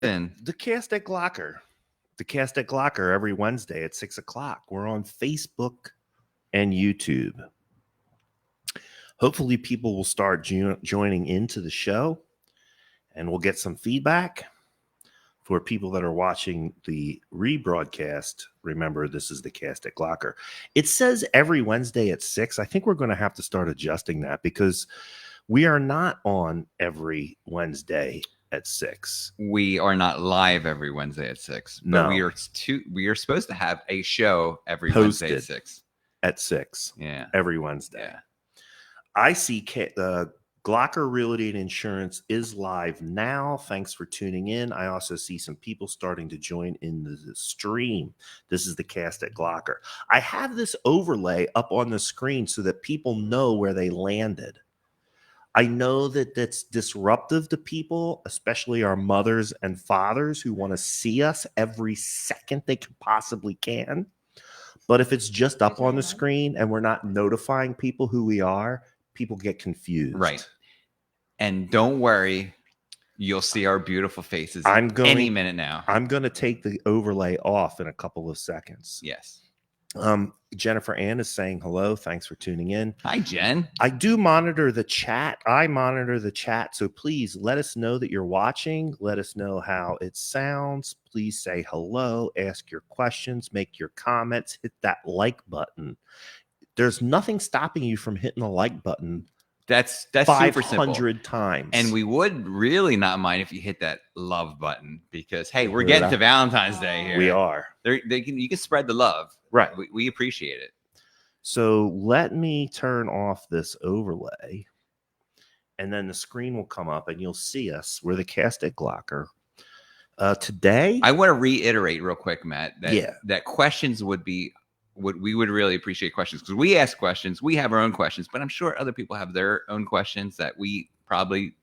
The Cast at Glocker. The Cast at Glocker every Wednesday at 6 o'clock. We're on Facebook and YouTube. Hopefully people will start joining into the show and we'll get some feedback. For people that are watching the rebroadcast, remember this is the Cast at Glocker. It says every Wednesday at 6. I think we're going to have to start adjusting that because we are not on every Wednesday at 6. We are not live every Wednesday at 6. But No. we are supposed to have a show every Wednesday at 6. At 6. Yeah. Every Wednesday. Yeah. I see the Glocker Realty and Insurance is live now. Thanks for tuning in. I also see some people starting to join in the stream. This is the Cast at Glocker. I have this overlay up on the screen so that people know where they landed. I know that that's disruptive to people, especially our mothers and fathers who want to see us every second they possibly can. But if it's just up on the screen and we're not notifying people who we are, people get confused. Right. And don't worry, you'll see our beautiful faces any minute now. I'm going to take the overlay off in a couple of seconds. Yes. Jennifer Ann is saying hello. Thanks for tuning in. Hi, Jen. I do monitor the chat. So please let us know that you're watching. Let us know how it sounds. Please say hello, ask your questions, make your comments, hit that like button. There's nothing stopping you from hitting the like button. That's 500 times. And we would really not mind if you hit that love button because, hey, we're getting to Valentine's Day here. We are. You can spread the love. Right. We appreciate it. So let me turn off this overlay and then the screen will come up and you'll see us. We're the Cast at Glocker. Today, I want to reiterate real quick, Matt, that questions would be we would really appreciate questions because we ask questions. We have our own questions, but I'm sure other people have their own questions that we probably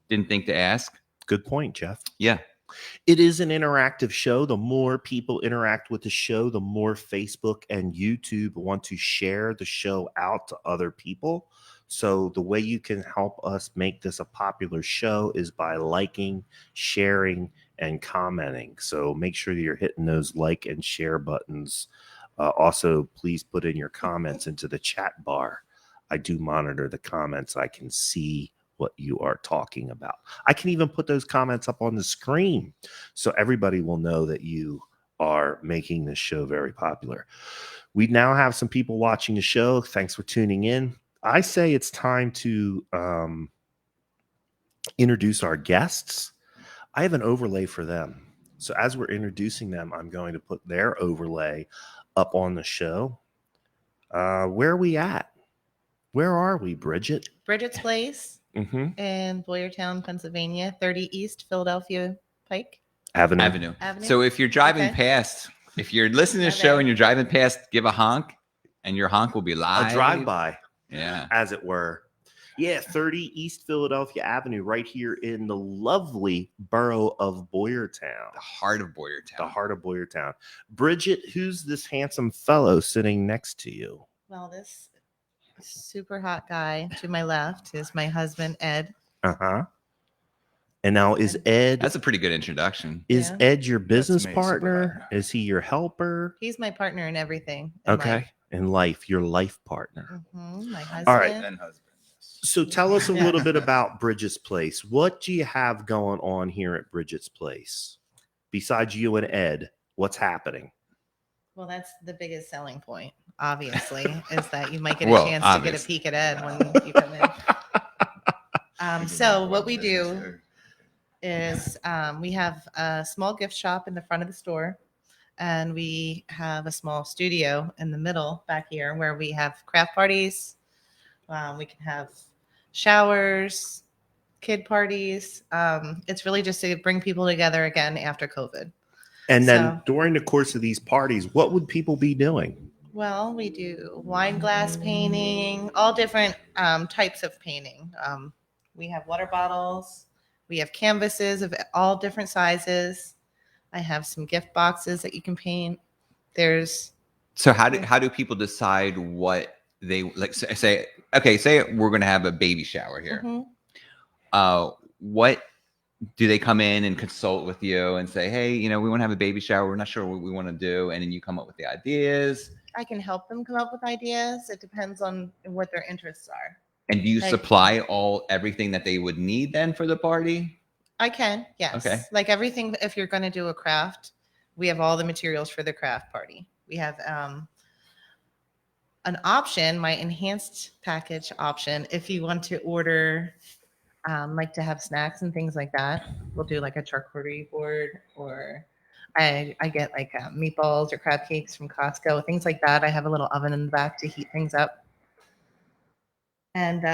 didn't think to ask. Good point, Jeff. Yeah. It is an interactive show. The more people interact with the show, the more Facebook and YouTube want to share the show out to other people. So the way you can help us make this a popular show is by liking, sharing, and commenting. So make sure that you're hitting those like and share buttons. Also, please put in your comments into the chat bar. I do monitor the comments. I can see what you are talking about. I can even put those comments up on the screen so everybody will know that you are making this show very popular. We now have some people watching the show. Thanks for tuning in. I say it's time to introduce our guests. I have an overlay for them. So as we're introducing them, I'm going to put their overlay up on the show. Where are we at? Where are we, Bridget? Bridget's Place in Boyertown, Pennsylvania, 30 East Philadelphia Pike Avenue. So if you're driving past, if you're listening to the show and you're driving past, give a honk, and your honk will be live. A drive-by, yeah, as it were. Yeah, 30 East Philadelphia Avenue, right here in the lovely borough of Boyertown. The heart of Boyertown. The heart of Boyertown. Bridget, who's this handsome fellow sitting next to you? Well, this super hot guy to my left is my husband, Ed. Uh-huh. And now is Ed... That's a pretty good introduction. Is Ed your business partner? Is he your helper? He's my partner in everything. In life, your life partner. My husband. All right. So tell us a little bit about Bridget's Place. What do you have going on here at Bridget's Place? Besides you and Ed, what's happening? Well, that's the biggest selling point, obviously, is that you might get a chance to get a peek at Ed when you come in. So what we do is we have a small gift shop in the front of the store, and we have a small studio in the middle back here where we have craft parties. We can have showers, kid parties. It's really just to bring people together again after COVID. And then during the course of these parties, what would people be doing? Well, we do wine glass painting, all different types of painting. We have water bottles. We have canvases of all different sizes. I have some gift boxes that you can paint. So how do people decide what they like? Say we're going to have a baby shower here. What do they come in and consult with you and say, hey, we want to have a baby shower. We're not sure what we want to do. And then you come up with the ideas. I can help them come up with ideas. It depends on what their interests are. And do you supply everything that they would need then for the party? I can, yes. Okay. Like everything, if you're going to do a craft, we have all the materials for the craft party. We have an option, my enhanced package option, if you want to order like to have snacks and things like that. We'll do like a charcuterie board, or I get like meatballs or crab cakes from Costco, things like that. I have a little oven in the back to heat things up. And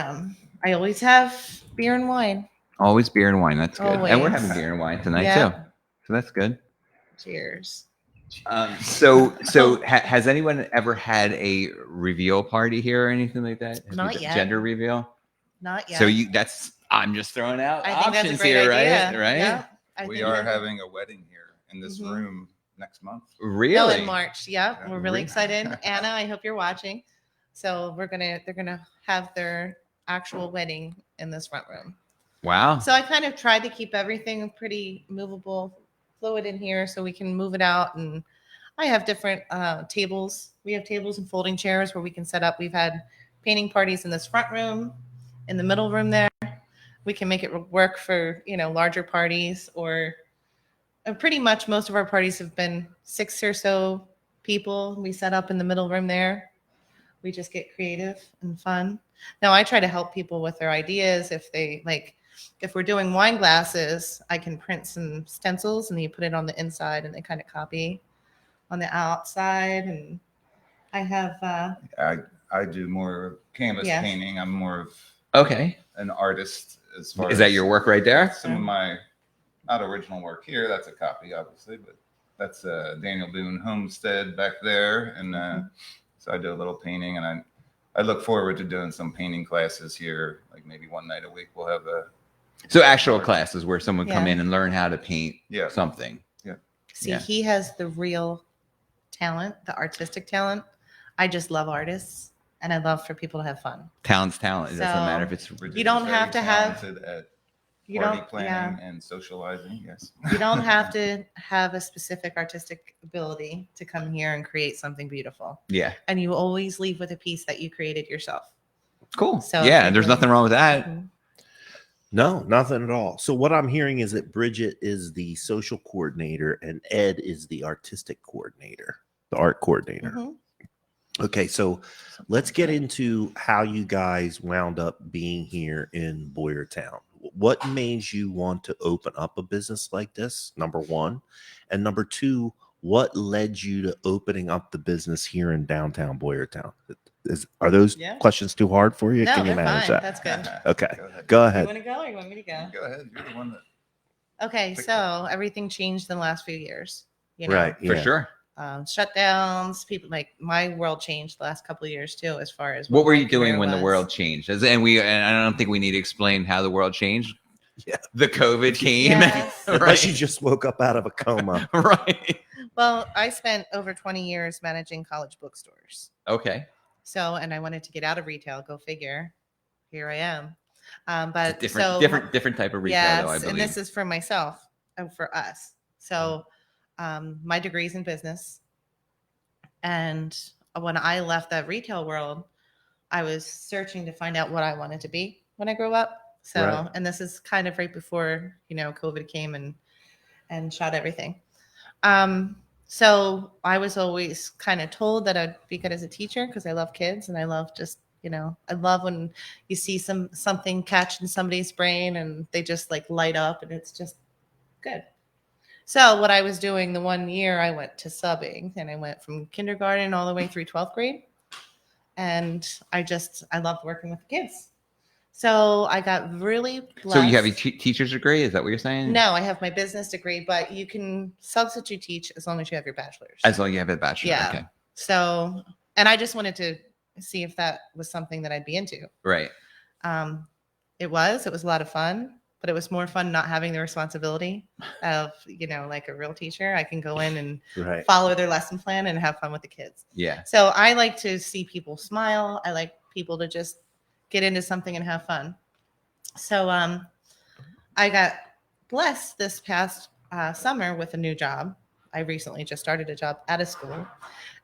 I always have beer and wine. Always beer and wine. That's good. Always. And we're having beer and wine tonight too. So that's good. Cheers. So has anyone ever had a reveal party here or anything like that? Not yet. Gender reveal? Not yet. So I'm just throwing out options here, idea. right? Yeah, we are having a wedding here in this room next month. Really? No, in March. Yeah, we're really excited. Anna, I hope you're watching. So they're gonna have their actual wedding in this front room. Wow. So I kind of tried to keep everything pretty movable, fluid in here so we can move it out. And I have different tables. We have tables and folding chairs where we can set up. We've had painting parties in this front room, in the middle room there. We can make it work for, larger parties, or pretty much most of our parties have been 6 or so people. We set up in the middle room there. We just get creative and fun. Now I try to help people with their ideas. If we're doing wine glasses, I can print some stencils and you put it on the inside and they kind of copy on the outside. And I have I do more canvas painting. I'm more of an artist as far Is that your work right there? Some of my not original work here. That's a copy, obviously, but that's Daniel Boone Homestead back there. And so I do a little painting, and I look forward to doing some painting classes here. Like maybe one night a week we'll have So actual classes where someone come in and learn how to paint something. Yeah. See, he has the real talent, the artistic talent. I just love artists, and I love for people to have fun. Talent's talent. It doesn't matter if it's. You don't have to have. Party planning and socializing. Yes. You don't have to have a specific artistic ability to come here and create something beautiful. Yeah. And you always leave with a piece that you created yourself. Cool. So there's nothing wrong with that. Mm-hmm. No, nothing at all. So what I'm hearing is that Bridget is the social coordinator and Ed is the artistic coordinator, the art coordinator. Mm-hmm. Okay, so let's get into how you guys wound up being here in Boyertown. What made you want to open up a business like this, number one? And number two, what led you to opening up the business here in downtown Boyertown? Are those questions too hard for you? No, Can you manage fine. that? That's good. Okay, go ahead. You want to go or you want me to go? Go ahead. You're the one that. Okay, so everything changed in the last few years. Right, for sure. Shutdowns, people, like my world changed the last couple of years too, as far as what were you doing when the world changed? And I don't think we need to explain how the world changed. Yeah, the COVID came. Yes. Unless you just woke up out of a coma. Right. Well, I spent over 20 years managing college bookstores. Okay. So, and I wanted to get out of retail. Go figure. Here I am. But different type of retail, though, I believe. And this is for myself and for us. So, my degree's in business. And when I left that retail world, I was searching to find out what I wanted to be when I grew up. So, and this is kind of right before, COVID came and shot everything. So I was always kind of told that I'd be good as a teacher because I love kids and I love just, I love when you see something catch in somebody's brain and they just like light up and it's just good. So what I was doing the one year I went to subbing and I went from kindergarten all the way through 12th grade. And I loved working with the kids. So I got really blessed. So you have a teacher's degree? Is that what you're saying? No, I have my business degree, but you can substitute teach as long as you have your bachelor's. As long as you have a bachelor's. Yeah. Okay. So, and I just wanted to see if that was something that I'd be into. Right. It was a lot of fun, but it was more fun not having the responsibility of, like a real teacher. I can go in and follow their lesson plan and have fun with the kids. Yeah. So I like to see people smile. I like people to just get into something and have fun. So I got blessed this past summer with a new job. I recently just started a job at a school,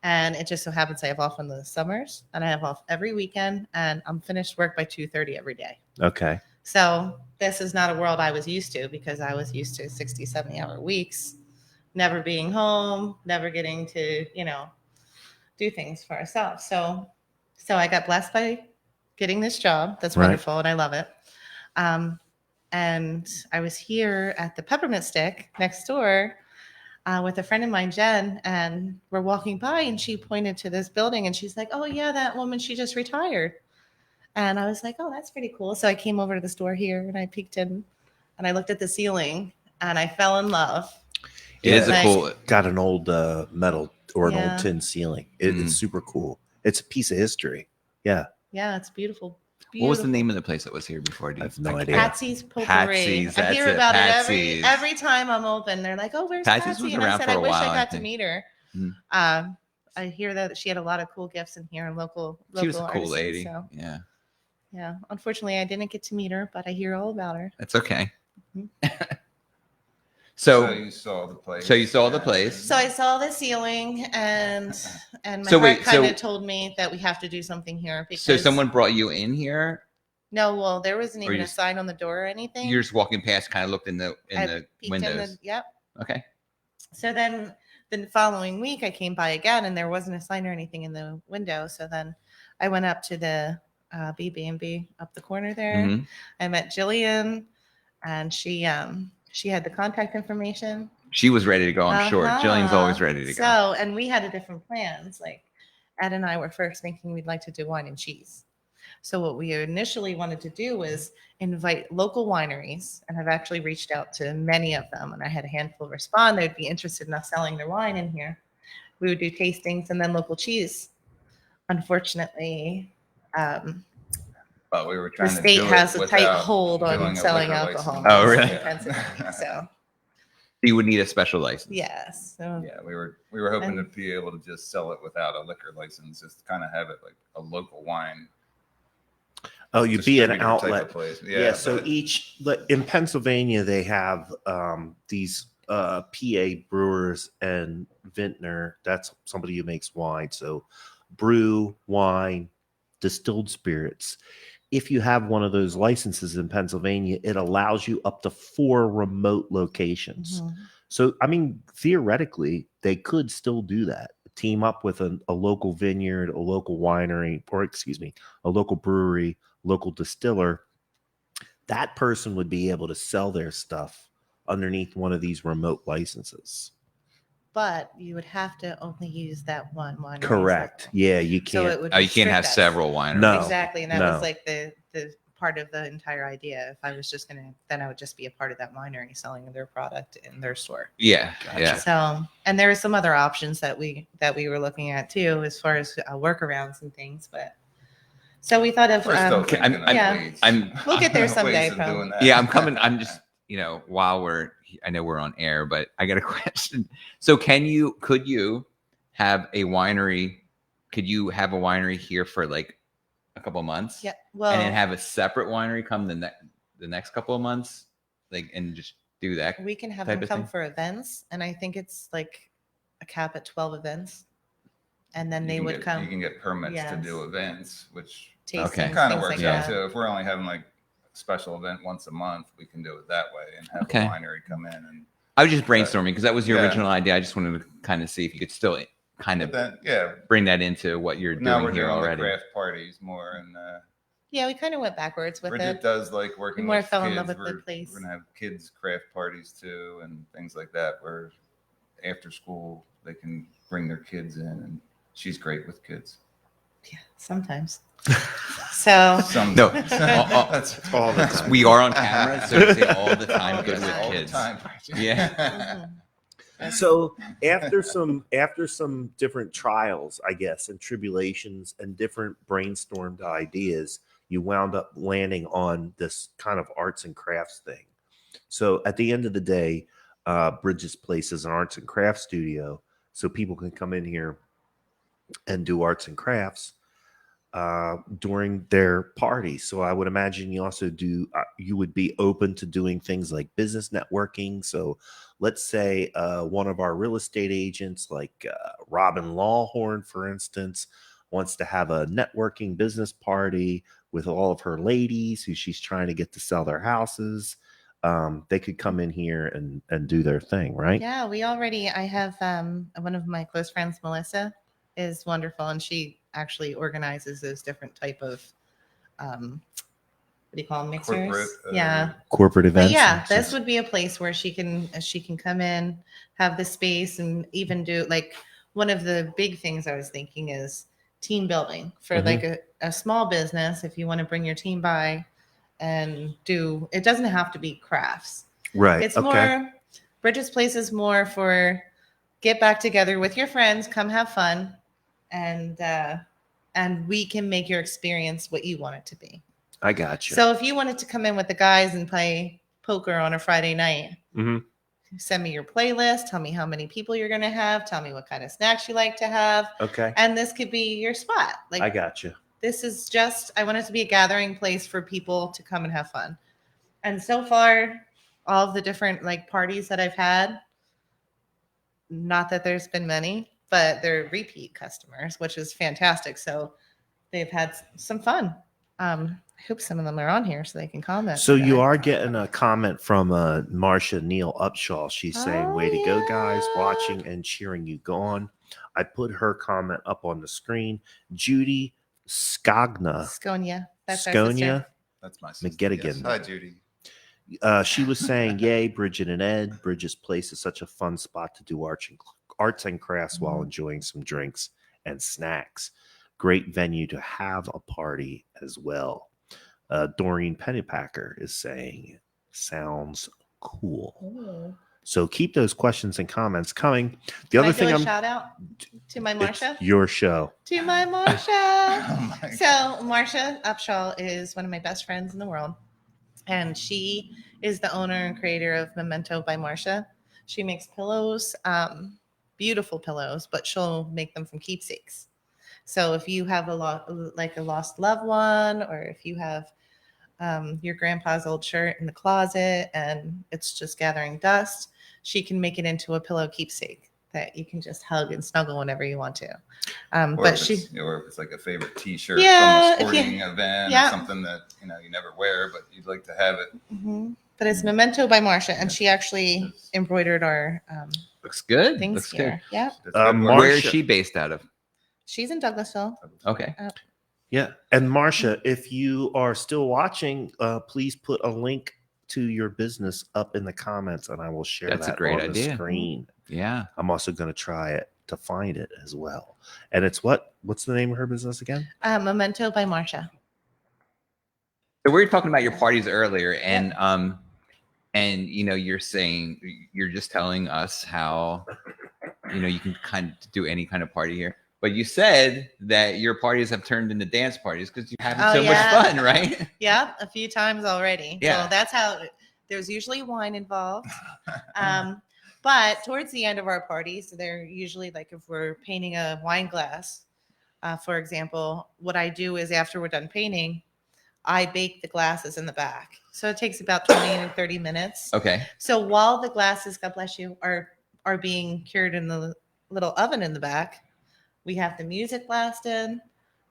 and it just so happens I have off on the summers and I have off every weekend, and I'm finished work by 2:30 every day. Okay. So this is not a world I was used to, because I was used to 60, 70-hour weeks, never being home, never getting to, do things for ourselves. So I got blessed by getting this job. That's wonderful, and I love it. And I was here at the Peppermint Stick next door with a friend of mine, Jen, and we're walking by, and she pointed to this building, and she's like, "Oh yeah, that woman, she just retired." And I was like, "Oh, that's pretty cool." So I came over to the store here, and I peeked in, and I looked at the ceiling, and I fell in love. It is a cool. Got an old metal or an old tin ceiling. It's super cool. It's a piece of history. Yeah. Yeah, it's beautiful. What was the name of the place that was here before? I have no idea. Patsy's Potpourri. I hear about it every time I'm open. They're like, "Oh, where's Patsy?" And I said, "I wish I got to meet her." Mm-hmm. I hear that she had a lot of cool gifts in here and local. She was a cool artists, lady. So. Yeah. Yeah. Unfortunately, I didn't get to meet her, but I hear all about her. That's okay. Mm-hmm. So you saw the place. So you saw the place. So I saw the ceiling, and my heart kind of told me that we have to do something here. Because so someone brought you in here? No, well, there wasn't even a sign on the door or anything. You're just walking past, kind of looked in the windows. Yep. Okay. So then the following week, I came by again, and there wasn't a sign or anything in the window. So then I went up to the BB&B up the corner there. Mm-hmm. I met Jillian, and she had the contact information. She was ready to go, I'm sure. Jillian's always ready to go. So, and we had a different plans. Like Ed and I were first thinking we'd like to do wine and cheese. So what we initially wanted to do was invite local wineries, and I've actually reached out to many of them, and I had a handful respond. They'd be interested in us selling their wine in here. We would do tastings and then local cheese. Unfortunately, but we were trying the state has a tight hold on selling alcohol. Oh, really? So you would need a special license. Yes. So, yeah, we were hoping to be able to just sell it without a liquor license, just kind of have it like a local wine. Oh, you'd be an outlet. Yeah. So in Pennsylvania, they have these PA brewers and vintner. That's somebody who makes wine. So brew, wine, distilled spirits. If you have one of those licenses in Pennsylvania, it allows you up to 4 remote locations. Mm-hmm. So, I mean, theoretically, they could still do that. Team up with a local vineyard, a local winery, a local brewery, local distiller. That person would be able to sell their stuff underneath one of these remote licenses. But you would have to only use that one winery. Correct. Yeah, you can't. So you can't have several wineries. No. Exactly. And that was like the part of the entire idea. If I was just then I would just be a part of that winery selling their product in their store. Yeah. Gotcha. Yeah. So, and there are some other options that we were looking at too, as far as workarounds and things. But so we thought of, we'll get there someday. Yeah, I'm coming. I'm just, while I know we're on air, but I got a question. So could you have a winery? Could you have a winery here for like a couple of months? Yeah. Well, and then have a separate winery come the next couple of months, and just do that. We can have them come for events, and I think it's like a cap at 12 events, and then they would come. You can get permits to do events, which tastings, kind of works out too. If we're only having like a special event once a month, we can do it that way and have a winery come in. And I was just brainstorming because that was your original idea. I just wanted to kind of see if you could still kind of bring that into what you're doing here already. Craft parties more, and we kind of went backwards with Bridget it. Does like working. More with fell kids. in love with the place. We're gonna have kids craft parties too, and things like that. Where after school they can bring their kids in, and she's great with kids. Yeah, sometimes. So no, that's all the time. We are on camera, so we say all the time good with kids. Yeah. Mm-hmm. So after some different trials, I guess, and tribulations and different brainstormed ideas, you wound up landing on this kind of arts and crafts thing. So at the end of the day, Bridget's place is an arts and crafts studio, so people can come in here and do arts and crafts. during their party. So I would imagine you also do, you would be open to doing things like business networking. So let's say one of our real estate agents, like Robin Lawhorn, for instance, wants to have a networking business party with all of her ladies who she's trying to get to sell their houses. They could come in here and do their thing, right? Yeah, I have one of my close friends, Melissa, is wonderful, and she actually organizes those different type of what do you call them, mixers? Corporate events. But yeah, this would be a place where she can come in, have the space, and even do like one of the big things I was thinking is team building for like a small business. If you want to bring your team by and do, it doesn't have to be crafts, right? It's more, Bridget's place is more for get back together with your friends, come have fun, and we can make your experience what you want it to be. I got you. So if you wanted to come in with the guys and play poker on a Friday night, send me your playlist, tell me how many people you're going to have, tell me what kind of snacks you like to have. Okay. And this could be your spot. Like, I got you. This is just, I want it to be a gathering place for people to come and have fun. And so far, all of the different like parties that I've had, not that there's been many, but they're repeat customers, which is fantastic. So they've had some fun. I hope some of them are on here so they can comment. So you are getting a comment from Marcia Neal Upshaw. She's saying, way to go, guys, watching and cheering you on. I put her comment up on the screen. Judy Skonia. That's Skonia. That's my sister. McGettigan. Yes. Hi, Judy. She was saying, yay, Bridget and Ed. Bridget's place is such a fun spot to do arts and crafts while enjoying some drinks and snacks. Great venue to have a party as well. Doreen Pennypacker is saying, sounds cool. Ooh. So keep those questions and comments coming. The other thing, shout out to my Marcia. Your show. To my Marcia. So Marcia Upshaw is one of my best friends in the world, and she is the owner and creator of Memento by Marcia. She makes pillows, beautiful pillows, but she'll make them from keepsakes. So if you have a lost loved one, or if you have your grandpa's old shirt in the closet and it's just gathering dust, she can make it into a pillow keepsake that you can just hug and snuggle whenever you want to. Or if it's like a favorite T-shirt from a sporting event or something that you never wear, but you'd like to have it. Mm-hmm. But it's Memento by Marcia, and she actually embroidered our looks good. Things looks here. Good. Yeah. Where is she based out of? She's in Douglasville. Okay. Yeah. And Marcia, if you are still watching, please put a link to your business up in the comments, and I will share That's that a great on idea. the screen. Yeah. I'm also going to try it to find it as well. And it's what's the name of her business again? Memento by Marcia. So we were talking about your parties earlier, and you're saying, you're just telling us how you can kind of do any kind of party here. But you said that your parties have turned into dance parties because you're having so much fun, right? Yeah, a few times already. Yeah. So that's how there's usually wine involved. But towards the end of our parties, they're usually like if we're painting a wine glass, for example, what I do is after we're done painting, I bake the glasses in the back. So it takes about 20 and 30 minutes. Okay. So while the glasses, God bless you, are being cured in the little oven in the back, we have the music blasted.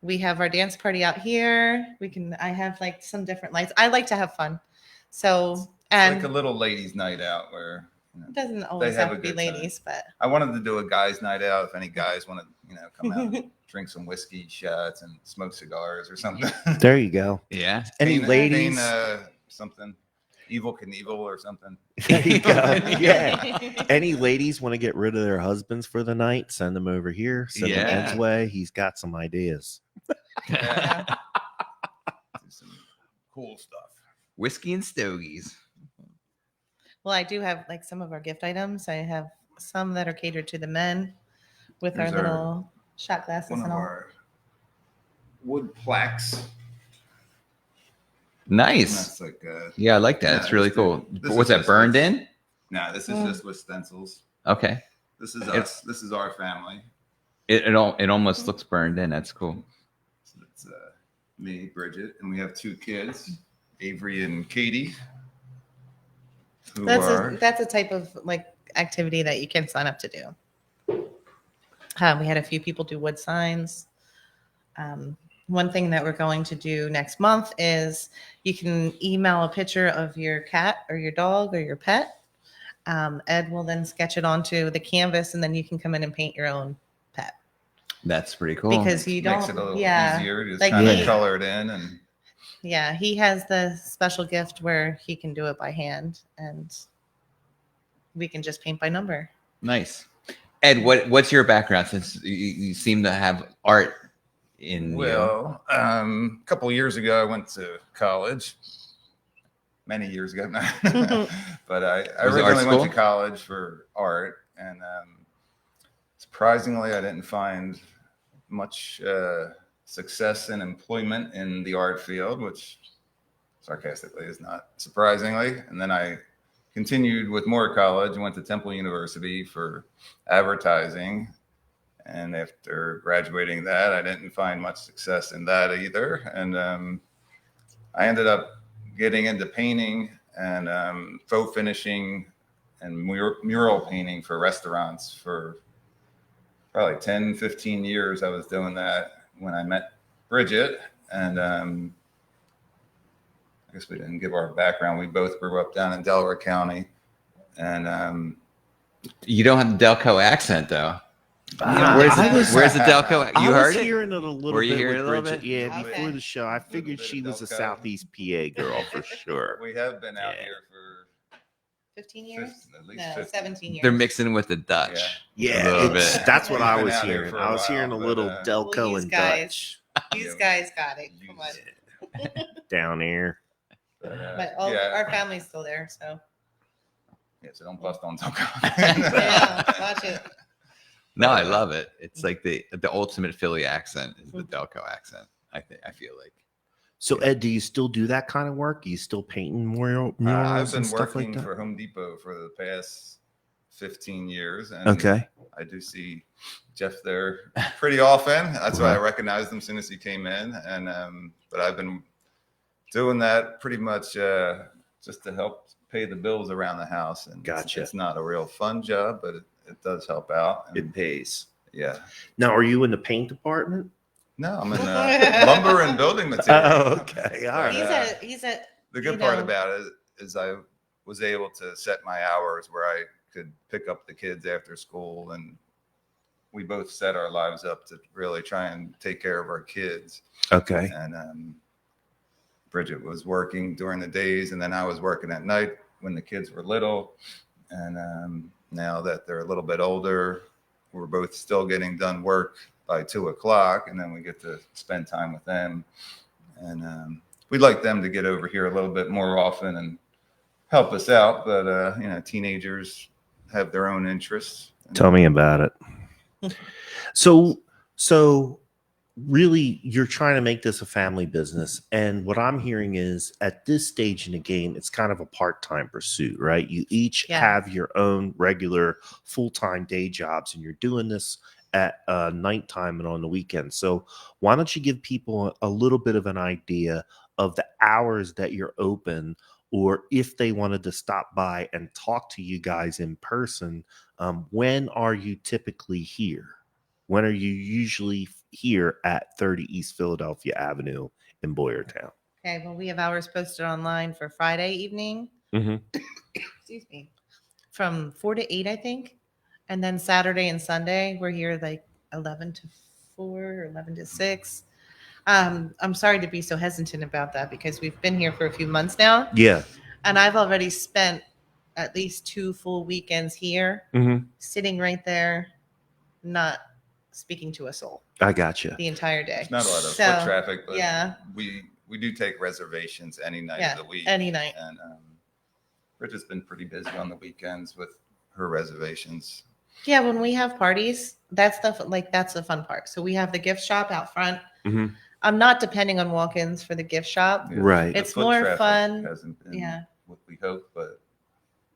We have our dance party out here. I have like some different lights. I like to have fun. So, and it's like a little ladies' night out where it doesn't always have to be ladies, but I wanted to do a guys' night out. If any guys want to, come out and drink some whiskey shots and smoke cigars or something. There you go. Yeah. Any ladies? Something. Evil Knievel or something. There you go. Yeah. Any ladies want to get rid of their husbands for the night? Send them over here. Send them Ed's way. He's got some ideas. Yeah. Some cool stuff. Whiskey and stogies. Well, I do have like some of our gift items. I have some that are catered to the men with our little shot glasses one and of all. Our wood plaques. Nice. That's like I like that. It's really cool. What's that, burned in? No, this is just with stencils. Okay. This is us. This is our family. It almost looks burned in. That's cool. That's me, Bridget, and we have 2 kids, Avery and Katie. That's a type of like activity that you can sign up to do. We had a few people do wood signs. One thing that we're going to do next month is you can email a picture of your cat or your dog or your pet. Ed will then sketch it onto the canvas, and then you can come in and paint your own pet. That's pretty cool. Because you don't, makes it a little easier to just like kind of color it in, and he has the special gift where he can do it by hand, and we can just paint by number. Nice. Ed, what's your background, since you seem to have art in you? A couple of years ago I went to college, many years ago now. But I originally went to college for art, and surprisingly I didn't find much success and employment in the art field, which sarcastically is not surprisingly. And then I continued with more college and went to Temple University for advertising. And after graduating that, I didn't find much success in that either. And I ended up getting into painting and faux finishing and mural painting for restaurants for probably 10, 15 years. I was doing that when I met Bridget. And I guess we didn't give our background. We both grew up down in Delaware County. And you don't have the Delco accent, though. Where's the Delco? You heard it? Hearing it a little Were you bit hearing it a little Bridget. bit? Yeah, before the show, I figured she was a Southeast PA girl for sure. We have been out here for 15 years? at least No, 17 years. They're mixing with the Dutch. Yeah, a little bit. That's what I was Been out here hearing. for a I was hearing a while, little but, Delco and Dutch These guys got it. Come on. down here. But our family's still there, so. Yeah, so don't bust on Delco. Yeah, watch it. No, I love it. It's like the ultimate Philly accent is the Delco accent. I feel like. So Ed, do you still do that kind of work? Are you still painting murals I've been and stuff working like that? for Home Depot for the past 15 years. And Okay. I do see Jeff there pretty often. That's why I recognized him as soon as he came in. And but I've been doing that pretty much just to help pay the bills around the house. And Gotcha. It's not a real fun job, but it does help out. And, It pays. yeah. Now, are you in the paint department? No, I'm in lumber and building material. Oh, okay. All right. The good part about it is I was able to set my hours where I could pick up the kids after school, and we both set our lives up to really try and take care of our kids. Okay. And Bridget was working during the days, and then I was working at night when the kids were little. And now that they're a little bit older, we're both still getting done work by 2:00, and then we get to spend time with them. And we'd like them to get over here a little bit more often and help us out. But teenagers have their own interests. Tell me about it. So really, you're trying to make this a family business. And what I'm hearing is at this stage in the game, it's kind of a part-time pursuit, right? You each have your own regular full-time day jobs, and you're doing this at nighttime and on the weekend. So why don't you give people a little bit of an idea of the hours that you're open, or if they wanted to stop by and talk to you guys in person, when are you typically here? When are you usually here at 30 East Philadelphia Avenue in Boyertown? Okay, well, we have hours posted online for Friday evening. Excuse me. From 4 to 8, I think. And then Saturday and Sunday, we're here like 11 to 4 or 11 to 6. I'm sorry to be so hesitant about that because we've been here for a few months now. Yeah. And I've already spent at least 2 full weekends here, sitting right there, not speaking to a soul. I gotcha. The entire day. There's not a lot of foot traffic, but we do take reservations any night of the week. Any night. And Bridget's been pretty busy on the weekends with her reservations. Yeah, when we have parties, that's the fun part. So we have the gift shop out front. I'm not depending on walk-ins for the gift shop. Right. It's more fun. Hasn't been what we hope, but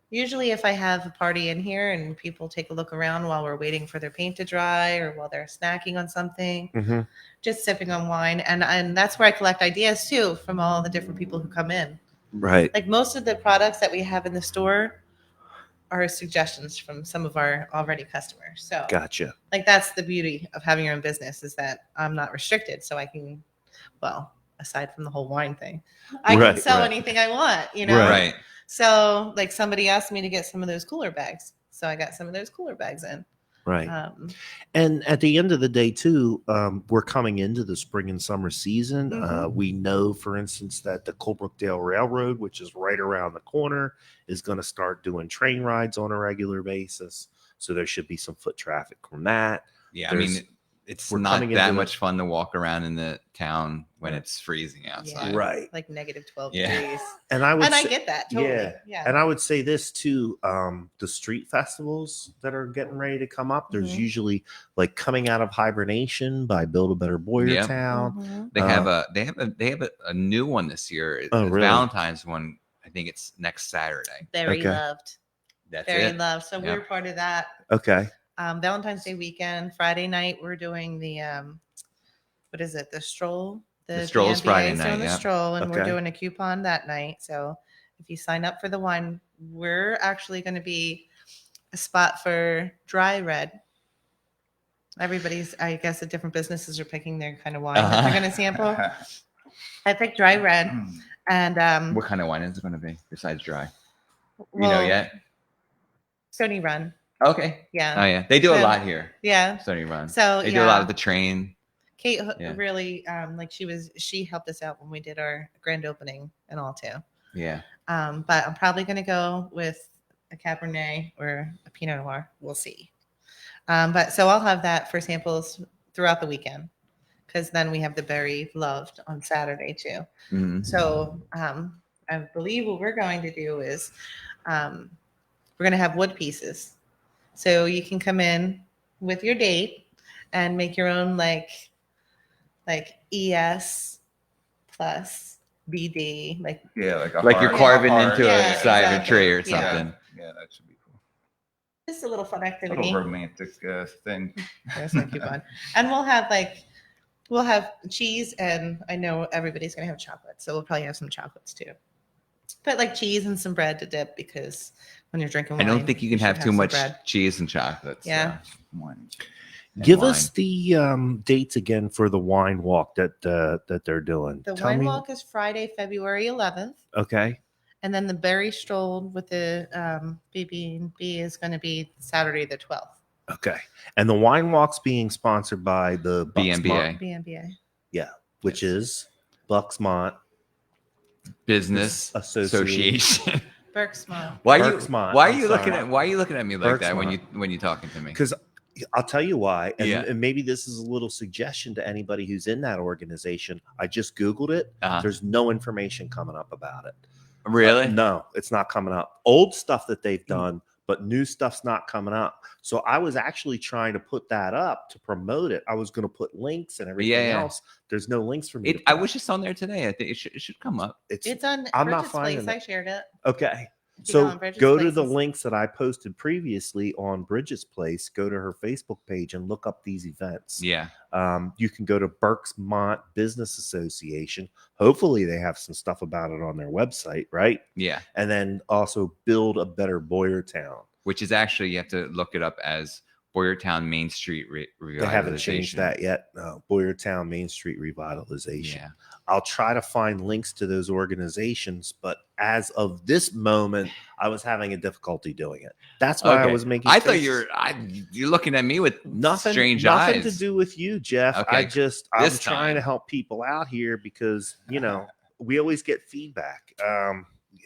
Usually if I have a party in here and people take a look around while we're waiting for their paint to dry or while they're snacking on something, just sipping on wine. And that's where I collect ideas too from all the different people who come in. Right. Like most of the products that we have in the store are suggestions from some of our already customers. So gotcha. Like that's the beauty of having your own business is that I'm not restricted. So I can, well, aside from the whole wine thing, I can sell anything I want, you know? Right. So like somebody asked me to get some of those cooler bags. So I got some of those cooler bags in. Right. And at the end of the day, too, we're coming into the spring and summer season. We know, for instance, that the Colebrookdale Railroad, which is right around the corner, is going to start doing train rides on a regular basis. So there should be some foot traffic from that. Yeah, I mean, it's not that much fun to walk around in the town when it's freezing outside. Yeah, right. Like negative 12 degrees. And I get that totally. Yeah. And I would say this too, the street festivals that are getting ready to come up, there's usually like Coming Out of Hibernation by Build a Better Boyertown. They have a new one this year. Oh, really? Valentine's one. I think it's next Saturday. Very loved. That's Very loved. So we're part of that. Okay. Valentine's Day weekend, Friday night, we're doing the what is it? The stroll. The stroll's Friday night. The stroll, and we're doing a coupon that night. So if you sign up for the wine, we're actually going to be a spot for dry red. Everybody's, I guess, the different businesses are picking their kind of wine that they're going to sample. I picked dry red, and what kind of wine is it going to be besides dry? You know yet? Stony Run. Okay. Yeah. Oh yeah. They do a lot here. Yeah. Stony Run. So they do a lot of the train. Kate really like she helped us out when we did our grand opening and all too. Yeah. But I'm probably gonna go with a Cabernet or a Pinot Noir. We'll see. But so I'll have that for samples throughout the weekend because then we have the Berry Loved on Saturday too. So I believe what we're going to do is we're going to have wood pieces. So you can come in with your date and make your own like ES plus BD, like you're carving into a side of a tree or something. Yeah, that should be cool. Just a little fun activity. A little romantic thing. There's my coupon. And we'll have cheese, and I know everybody's gonna have chocolate, so we'll probably have some chocolates too. But like cheese and some bread to dip because when you're drinking wine, I don't think you can have too much cheese and chocolate. Yeah. Give us the dates again for the wine walk that they're doing. The wine walk is Friday, February 11th. Okay. And then the berry stroll with the BB&B is going to be Saturday the 12th. Okay. And the wine walk's being sponsored by the BMBA. Yeah, which is Bucksmont Business Association. Berksmont. Why are you looking at me like that when you're talking to me? Because I'll tell you why. And maybe this is a little suggestion to anybody who's in that organization. I just Googled it. There's no information coming up about it. Really? No, it's not coming up. Old stuff that they've done, but new stuff's not coming up. So I was actually trying to put that up to promote it. I was going to put links and everything else. There's no links for me. I was just on there today. I think it should come up. It's on I'm Bridget's not finding place. it. I shared it. Okay. So go to the links that I posted previously on Bridget's place. Go to her Facebook page and look up these events. Yeah. You can go to Berksmont Business Association. Hopefully they have some stuff about it on their website, right? Yeah. And then also Build a Better Boyertown. Which is actually, you have to look it up as Boyertown Main Street Revitalization. They haven't changed that yet. No, Boyertown Main Street Revitalization. Yeah. I'll try to find links to those organizations, but as of this moment, I was having a difficty doing it. That's why I was making. I thought you're looking at me with strange eyes. Nothing to do with you, Jeff. Okay. I'm trying to help people out here because we always get feedback.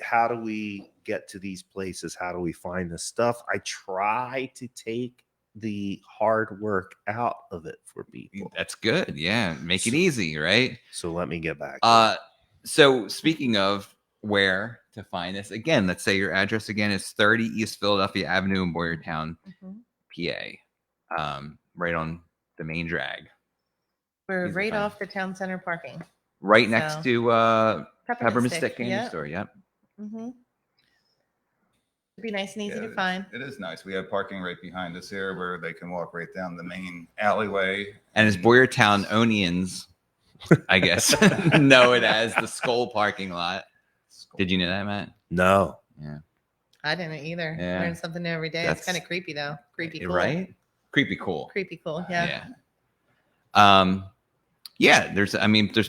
How do we get to these places? How do we find this stuff? I try to take the hard work out of it for people. That's good. Yeah. Make it easy, right? So let me get back. So speaking of where to find this, again, let's say your address again is 30 East Philadelphia Avenue in Boyertown, PA. Right on the main drag. We're right off the town center parking. Right next to Peppermint Stick Candy Store. Yep. It'd be nice and easy to find. It is nice. We have parking right behind us here where they can walk right down the main alleyway. And it's Boyertown Onions, I guess, know it as the Skull parking lot. Did you know that, Matt? No. Yeah. I didn't either. Yeah. Learn something new every day. It's kind of creepy though. Creepy cool. Right? Creepy cool. Creepy cool. Yeah. Yeah. There's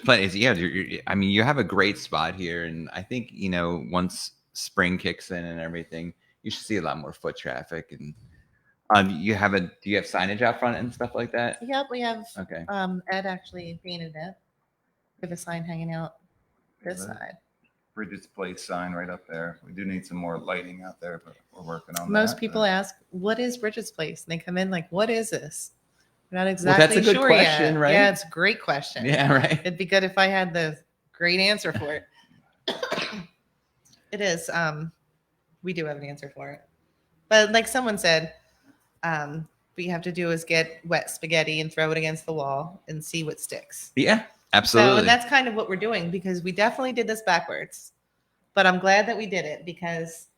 plenty. Yeah. You have a great spot here, and I think once spring kicks in and everything, you should see a lot more foot traffic. And do you have signage out front and stuff like that? Yep, we have. Okay. Ed actually painted it. We have a sign hanging out this side. Bridget's Place sign right up there. We do need some more lighting out there, but we're working on that. Most people ask, "What is Bridget's Place?" And they come in like, "What is this?" We're not exactly that's a good sure question, yet. right? Yeah, it's a great question. Yeah, right. It'd be good if I had the great answer for it. It is. We do have an answer for it, but like someone said, what you have to do is get wet spaghetti and throw it against the wall and see what sticks. Yeah, absolutely. So that's kind of what we're doing, because we definitely did this backwards. But I'm glad that we did it, because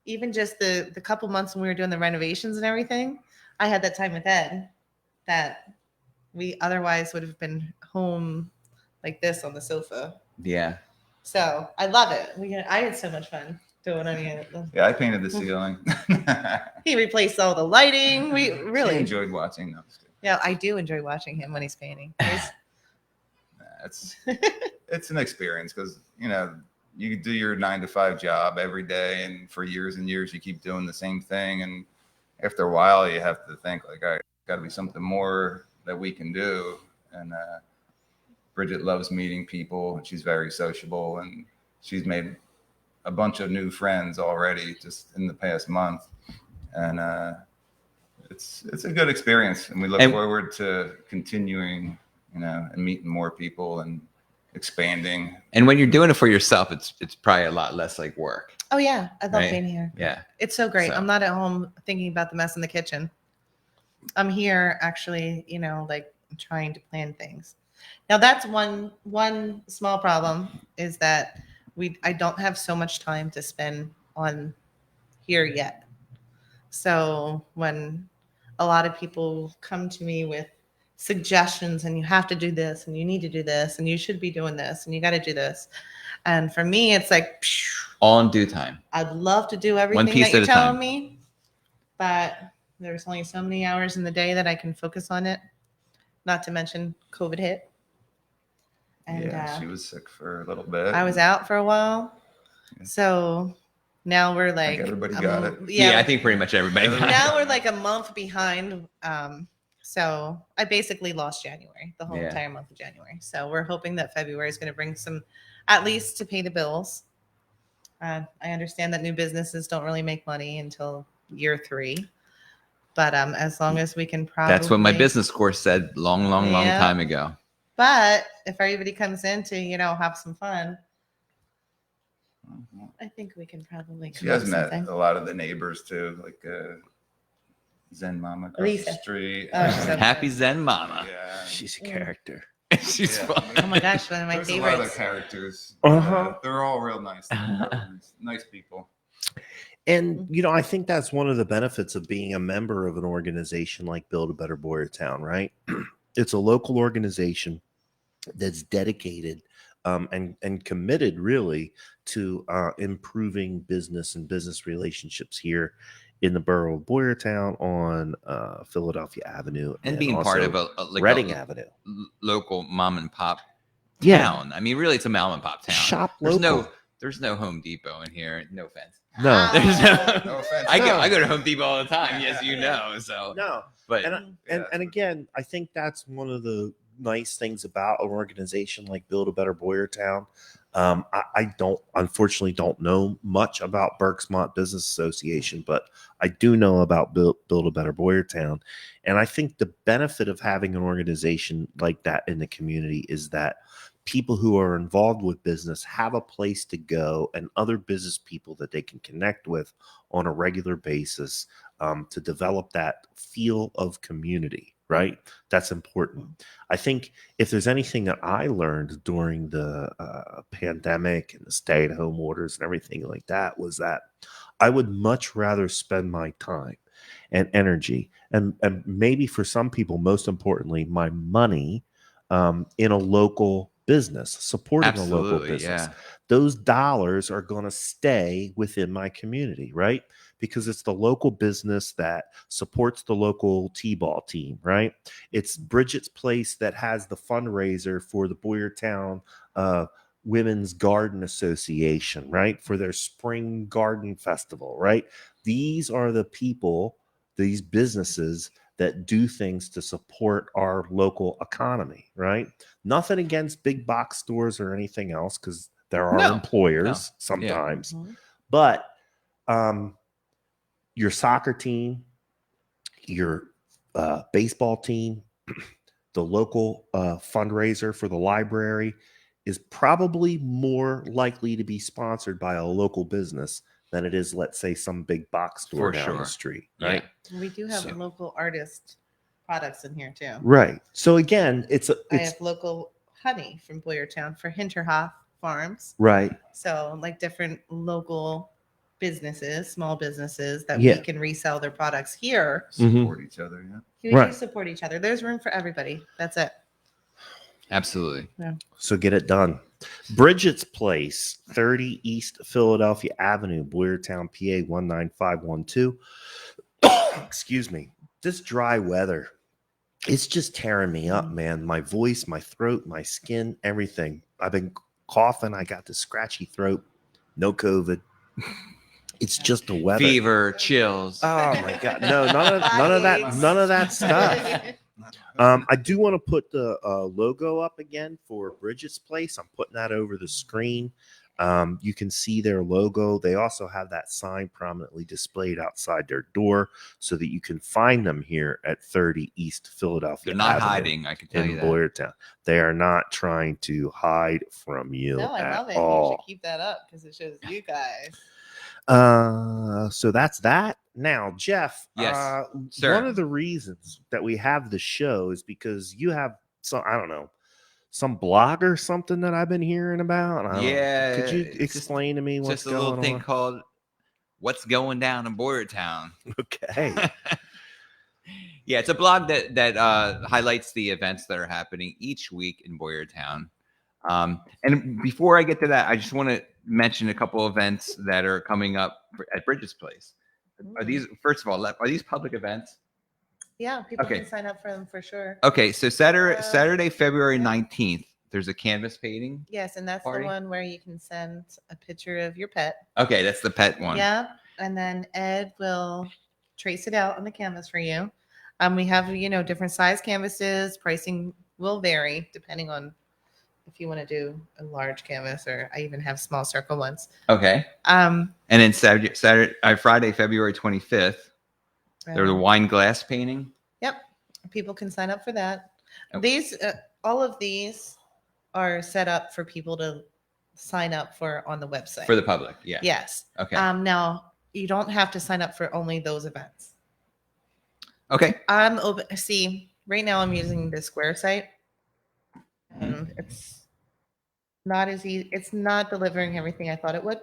even just the couple months when we were doing the renovations and everything, I had that time with Ed that we otherwise would have been home like this on the sofa. Yeah. So I love it. I had so much fun doing it. Yeah, I painted the ceiling. He replaced all the lighting. We really She enjoyed watching those. Yeah, I do enjoy watching him when he's painting. It's an experience, because you do your 9-to-5 job every day, and for years and years you keep doing the same thing, and after a while you have to think like, all right, got to be something more that we can do. And Bridget loves meeting people, and she's very sociable, and she's made a bunch of new friends already just in the past month, and it's a good experience, and we look forward to continuing, and meeting more people and expanding. And when you're doing it for yourself, it's probably a lot less like work. Oh yeah, I love being here. Yeah, it's so great. I'm not at home thinking about the mess in the kitchen. I'm here actually, like trying to plan things. Now that's one small problem, is that I don't have so much time to spend on here yet. So when a lot of people come to me with suggestions, and you have to do this, and you need to do this, and you should be doing this, and you got to do this. And for me, it's like all in due time. I'd love to do everything that you're telling me, but there's only so many hours in the day that I can focus on it. Not to mention COVID hit. And she was sick for a little bit. I was out for a while. Yeah. So now we're like everybody got it. Yeah, I think pretty much everybody got it. Now we're like a month behind. So I basically lost January, the whole entire month of January. So we're hoping that February is going to bring some, at least to pay the bills. I understand that new businesses don't really make money until year 3. But as long as we can probably... That's what my business course said long time ago. But if everybody comes in to, have some fun, I think we can probably... She has met a lot of the neighbors too, like Zen Mama across the street. Oh, Happy Zen Mama. Yeah. She's a character. She's fun. Oh my gosh, one of my favorites. A lot of characters. They're all real nice. Nice people. And, I think that's one of the benefits of being a member of an organization like Build a Better Boyertown, right? It's a local organization that's dedicated and committed really to improving business and business relationships here in the borough of Boyertown on Philadelphia Avenue. And being part of a Reading Avenue. Local mom and pop town. I mean, really, it's a mom and pop town. Shop local. There's no Home Depot in here. No offense. No. There's No offense. I go to Home Depot all the time, yes, So no. But and again, I think that's one of the nice things about an organization like Build a Better Boyertown. I unfortunately don't know much about Berksmont Business Association, but I do know about Build a Better Boyertown. And I think the benefit of having an organization like that in the community is that people who are involved with business have a place to go and other business people that they can connect with on a regular basis to develop that feel of community, right? That's important. I think if there's anything that I learned during the pandemic and the stay-at-home orders and everything like that, was that I would much rather spend my time and energy and maybe for some people, most importantly, my money in a local business, supporting a local business. Yeah. Those dollars are going to stay within my community, right? Because it's the local business that supports the local t-ball team, right? It's Bridget's Place that has the fundraiser for the Boyertown Women's Garden Association, right? For their spring garden festival, right? These are the people, these businesses that do things to support our local economy, right? Nothing against big box stores or anything else, because there are employers sometimes. Mm-hmm. But your soccer team, your baseball team, the local fundraiser for the library is probably more likely to be sponsored by a local business than it is, let's say, some big box store down the street, right? Yeah. We do have local artist products in here too. Right. So again, I have local honey from Boyertown for Hinterhoff Farms. Right. So like different local businesses, small businesses that we can resell their products here. Support each other. We do support each other. There's room for everybody. That's it. Absolutely. Yeah. So get it done. Bridget's Place, 30 East Philadelphia Avenue, Boyertown, PA 19512. Excuse me. This dry weather, it's just tearing me up, man. My voice, my throat, my skin, everything. I've been coughing. I got the scratchy throat. No COVID. It's just the weather. Fever, chills. Oh my God. No, none of that stuff. I do want to put the logo up again for Bridget's Place. I'm putting that over the screen. You can see their logo. They also have that sign prominently displayed outside their door so that you can find them here at 30 East Philadelphia. They're not Avenue hiding, I can tell you that. In Boyertown. They are not trying to hide from you. No, I love it. All. You should keep that up because it shows you guys. So that's that. Now, Jeff, yes, sir. One of the reasons that we have the show is because you have some, I don't know, some blog or something that I've been hearing about. Could you explain to me what's going on? Just a little thing called What's Going Down in Boyertown. Okay. Yeah, it's a blog that highlights the events that are happening each week in Boyertown. And before I get to that, I just want to mention a couple events that are coming up at Bridget's Place. Are these, first of all, are these public events? Yeah, people can sign up for them for sure. Okay, so Saturday, February 19th, there's a canvas painting. Yes, and that's the one where you can send a picture of your pet. Okay, that's the pet one. Yeah, and then Ed will trace it out on the canvas for you. We have, different size canvases. Pricing will vary depending on if you want to do a large canvas, or I even have small circle ones. Okay. And then Friday, February 25th, there's a wine glass painting. Yep. People can sign up for that. Okay. All of these are set up for people to sign up for on the website. For the public, yeah. Yes. Okay. Now, you don't have to sign up for only those events. Okay. I'm open. See, right now I'm using the Square site. And it's not as easy. It's not delivering everything I thought it would.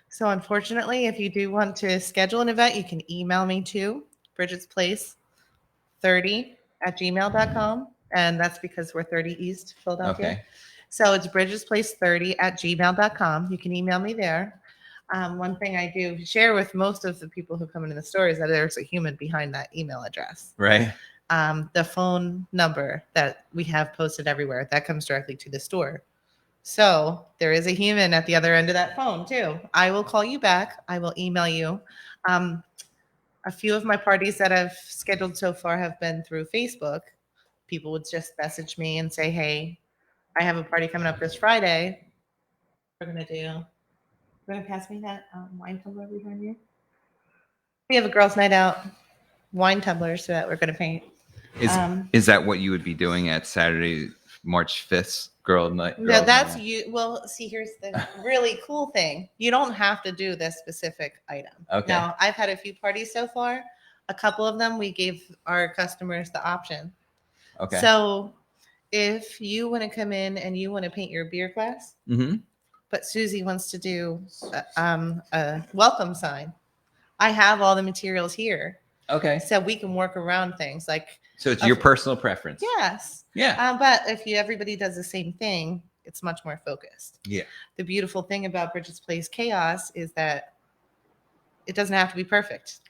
So unfortunately, if you do want to schedule an event, you can email me to bridgetsplace30@gmail.com. And that's because we're 30 East Philadelphia. Okay. So it's bridgetsplace30@gmail.com. You can email me there. One thing I do share with most of the people who come into the store is that there's a human behind that email address. Right. The phone number that we have posted everywhere, that comes directly to the store. So there is a human at the other end of that phone too. I will call you back. I will email you. A few of my parties that I've scheduled so far have been through Facebook. People would just message me and say, hey, I have a party coming up this Friday. We're going to pass me that wine tumbler behind you. We have a girls' night out wine tumblers that we're going to paint. Is that what you would be doing at Saturday, March 5th? Girl night. No, that's you. Well, see, here's the really cool thing. You don't have to do this specific item. Okay. Now, I've had a few parties so far. A couple of them, we gave our customers the option. Okay. So if you want to come in and you want to paint your beer glass, but Susie wants to do a welcome sign. I have all the materials here. Okay. So we can work around things like. So it's your personal preference. Yes. Yeah. But if everybody does the same thing, it's much more focused. Yeah. The beautiful thing about Bridget's Place Chaos is that it doesn't have to be perfect.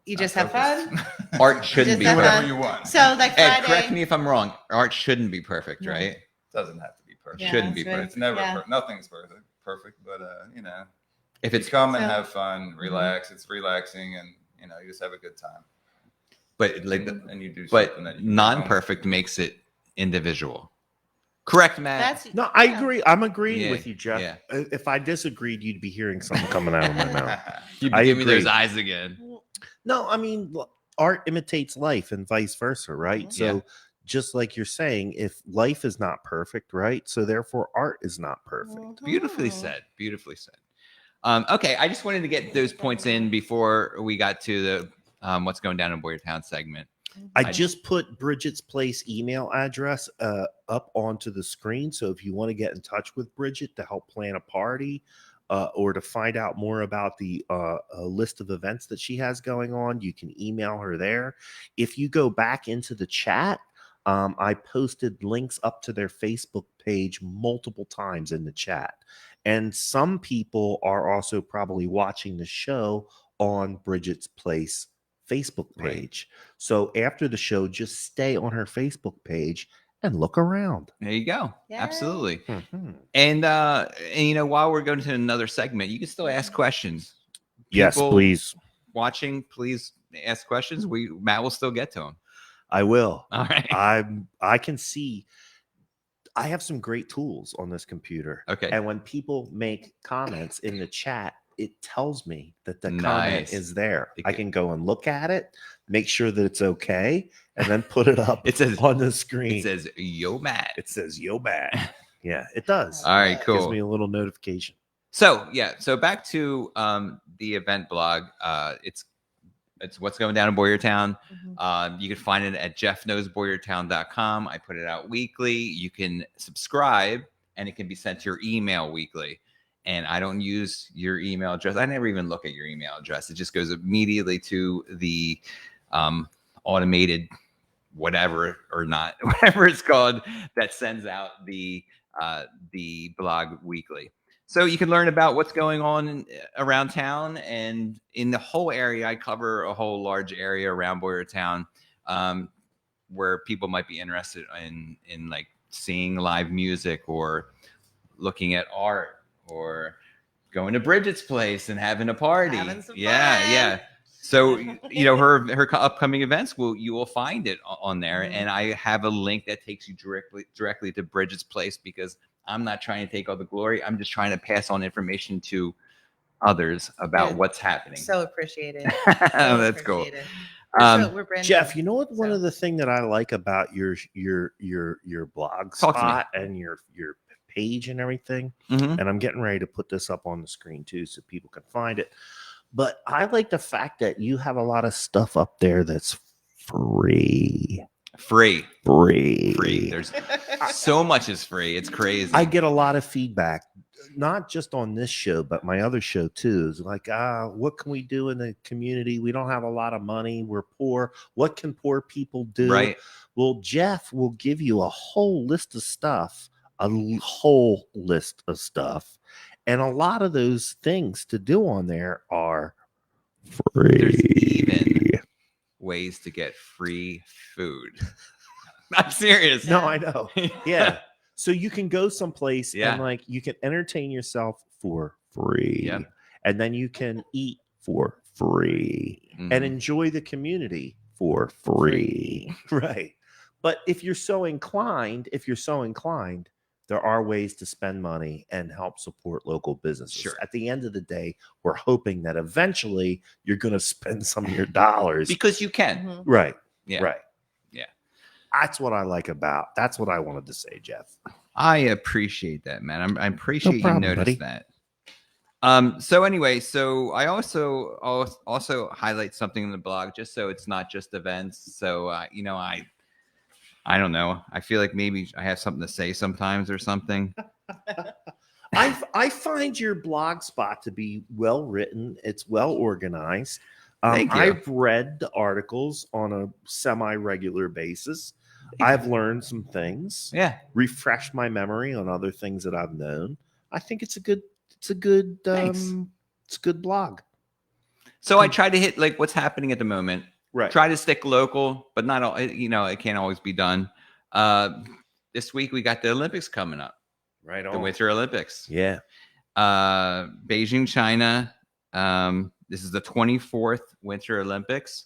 You just have fun. Art shouldn't be perfect. Whatever you want. So like Friday. Ed, correct me if I'm wrong. Art shouldn't be perfect, right? Doesn't have to be perfect. Yeah, shouldn't be perfect. It's never perfect. Nothing's perfect, but if it's come and have fun, relax. It's relaxing, and you just have a good time. But and you do but something that non-perfect makes it individual. Correct, Matt? No, I agree. I'm agreeing with you, Jeff. Yeah. If I disagreed, you'd be hearing something coming out of my mouth. You'd be giving me those eyes again. No, I mean, art imitates life and vice versa, right? Mm-hmm. So just like you're saying, if life is not perfect, right? So therefore art is not perfect. Mm-hmm. Beautifully said. Beautifully said. Okay, I just wanted to get those points in before we got to the what's going down in Boyertown segment. I just put Bridget's Place email address up onto the screen. So if you want to get in touch with Bridget to help plan a party or to find out more about the list of events that she has going on, you can email her there. If you go back into the chat, I posted links up to their Facebook page multiple times in the chat. And some people are also probably watching the show on Bridget's Place Facebook page. Right. So after the show, just stay on her Facebook page and look around. There you go. Yay. Absolutely. Mm-hmm. And while we're going to another segment, you can still ask questions. Yes, please. Watching, please ask questions. Matt will still get to them. I will. All right. I can see. I have some great tools on this computer. Okay. And when people make comments in the chat, it tells me that the comment is there. I can go and look at it, make sure that it's okay, and then put it up on the screen. It says, yo, Matt. It says, yo, Matt. Yeah, it does. All right, cool. Gives me a little notification. So, So back to the event blog. It's what's going down in Boyertown. Mm-hmm. You can find it at jeffknowsboyertown.com. I put it out weekly. You can subscribe, and it can be sent to your email weekly. And I don't use your email address. I never even look at your email address. It just goes immediately to the automated whatever it's called that sends out the blog weekly. So you can learn about what's going on around town, and in the whole area. I cover a whole large area around Boyertown where people might be interested in like seeing live music or looking at art or going to Bridget's Place and having a party. Yeah. So, her upcoming events, you will find it on there. Mm-hmm. And I have a link that takes you directly to Bridget's Place, because I'm not trying to take all the glory. I'm just trying to pass on information to others about what's happening. So appreciated. That's cool. Jeff, you know what? One of the things that I like about your blog spot and your page and everything, and I'm getting ready to put this up on the screen too so people can find it, but I like the fact that you have a lot of stuff up there that's free. There's so much is free. It's crazy. I get a lot of feedback, not just on this show, but my other show too. Is like, what can we do in the community? We don't have a lot of money. We're poor. What can poor people do? Right. Well, Jeff will give you a whole list of stuff, and a lot of those things to do on there are free. There's even ways to get free food. I'm serious. No, I know. Yeah. So you can go someplace and like you can entertain yourself for free. Yeah. And then you can eat for free and enjoy the community for free. Right. But if you're so inclined, there are ways to spend money and help support local businesses. Sure. At the end of the day, we're hoping that eventually you're going to spend some of your dollars. Because you can. Mm-hmm. Right. Yeah. Right. Yeah. That's what I like about. That's what I wanted to say, Jeff. I appreciate that, man. I appreciate you noticed that. So anyway, I also highlight something in the blog just so it's not just events. So I don't know. I feel like maybe I have something to say sometimes or something. I find your blog spot to be well written. It's well organized. Thank you. I've read the articles on a semi-regular basis. I've learned some things. Yeah. Refreshed my memory on other things that I've known. I think it's a good blog. So I try to hit like what's happening at the moment. Right. Try to stick local, but not all, it can't always be done. This week we got the Olympics coming up. Right on. The Winter Olympics. Yeah. Beijing, China. This is the 24th Winter Olympics.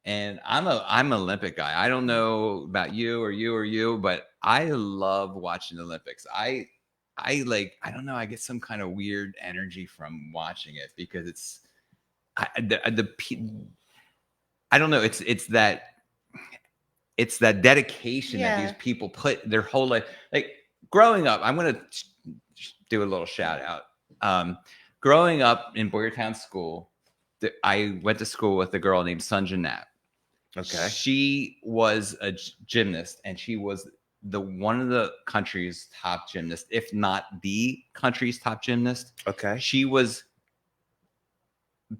And I'm an Olympic guy. I don't know about you, but I love watching the Olympics. I don't know. I get some kind of weird energy from watching it because it's I don't know. It's that dedication that these people put their whole life. Like growing up, I'm going to do a little shout out. Growing up in Boyertown school, I went to school with a girl named Sunja Knapp. Okay. She was a gymnast, and she was one of the country's top gymnasts, if not the country's top gymnast. Okay. She was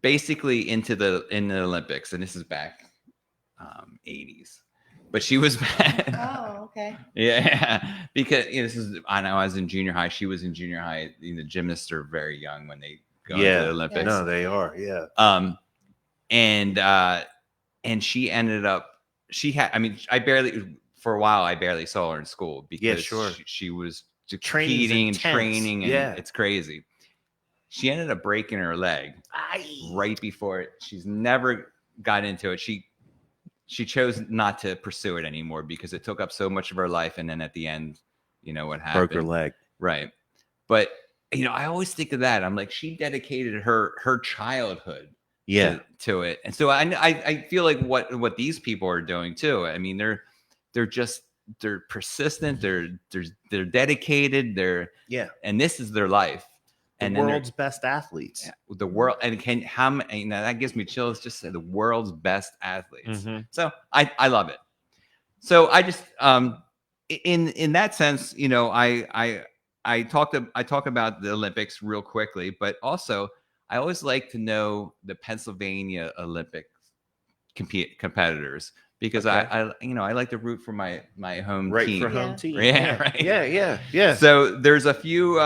basically in the Olympics, and this is back 80s. But she was Oh, okay. Yeah, because I know I was in junior high. She was in junior high. The gymnasts are very young when they go into the Olympics. No, they are. Yeah. And she ended up. I barely saw her in school because she was competing and training, and it's crazy. She ended up breaking her leg right before it. She's never got into it. She chose not to pursue it anymore because it took up so much of her life. And then at the end, what happened? Broke her leg. Right. But, I always think of that. I'm like, she dedicated her childhood to it. And so I feel like what these people are doing too. I mean, they're persistent. They're dedicated. And this is their life. The world's best athletes. Yeah, the world, and that gives me chills. Just say the world's best athletes. Mm-hmm. So I love it. So I just in that sense, I talk about the Olympics real quickly, but also I always like to know the Pennsylvania Olympic competitors. Because I like to root for my home team. Right, for home team. Yeah, right. Yeah. So there's a few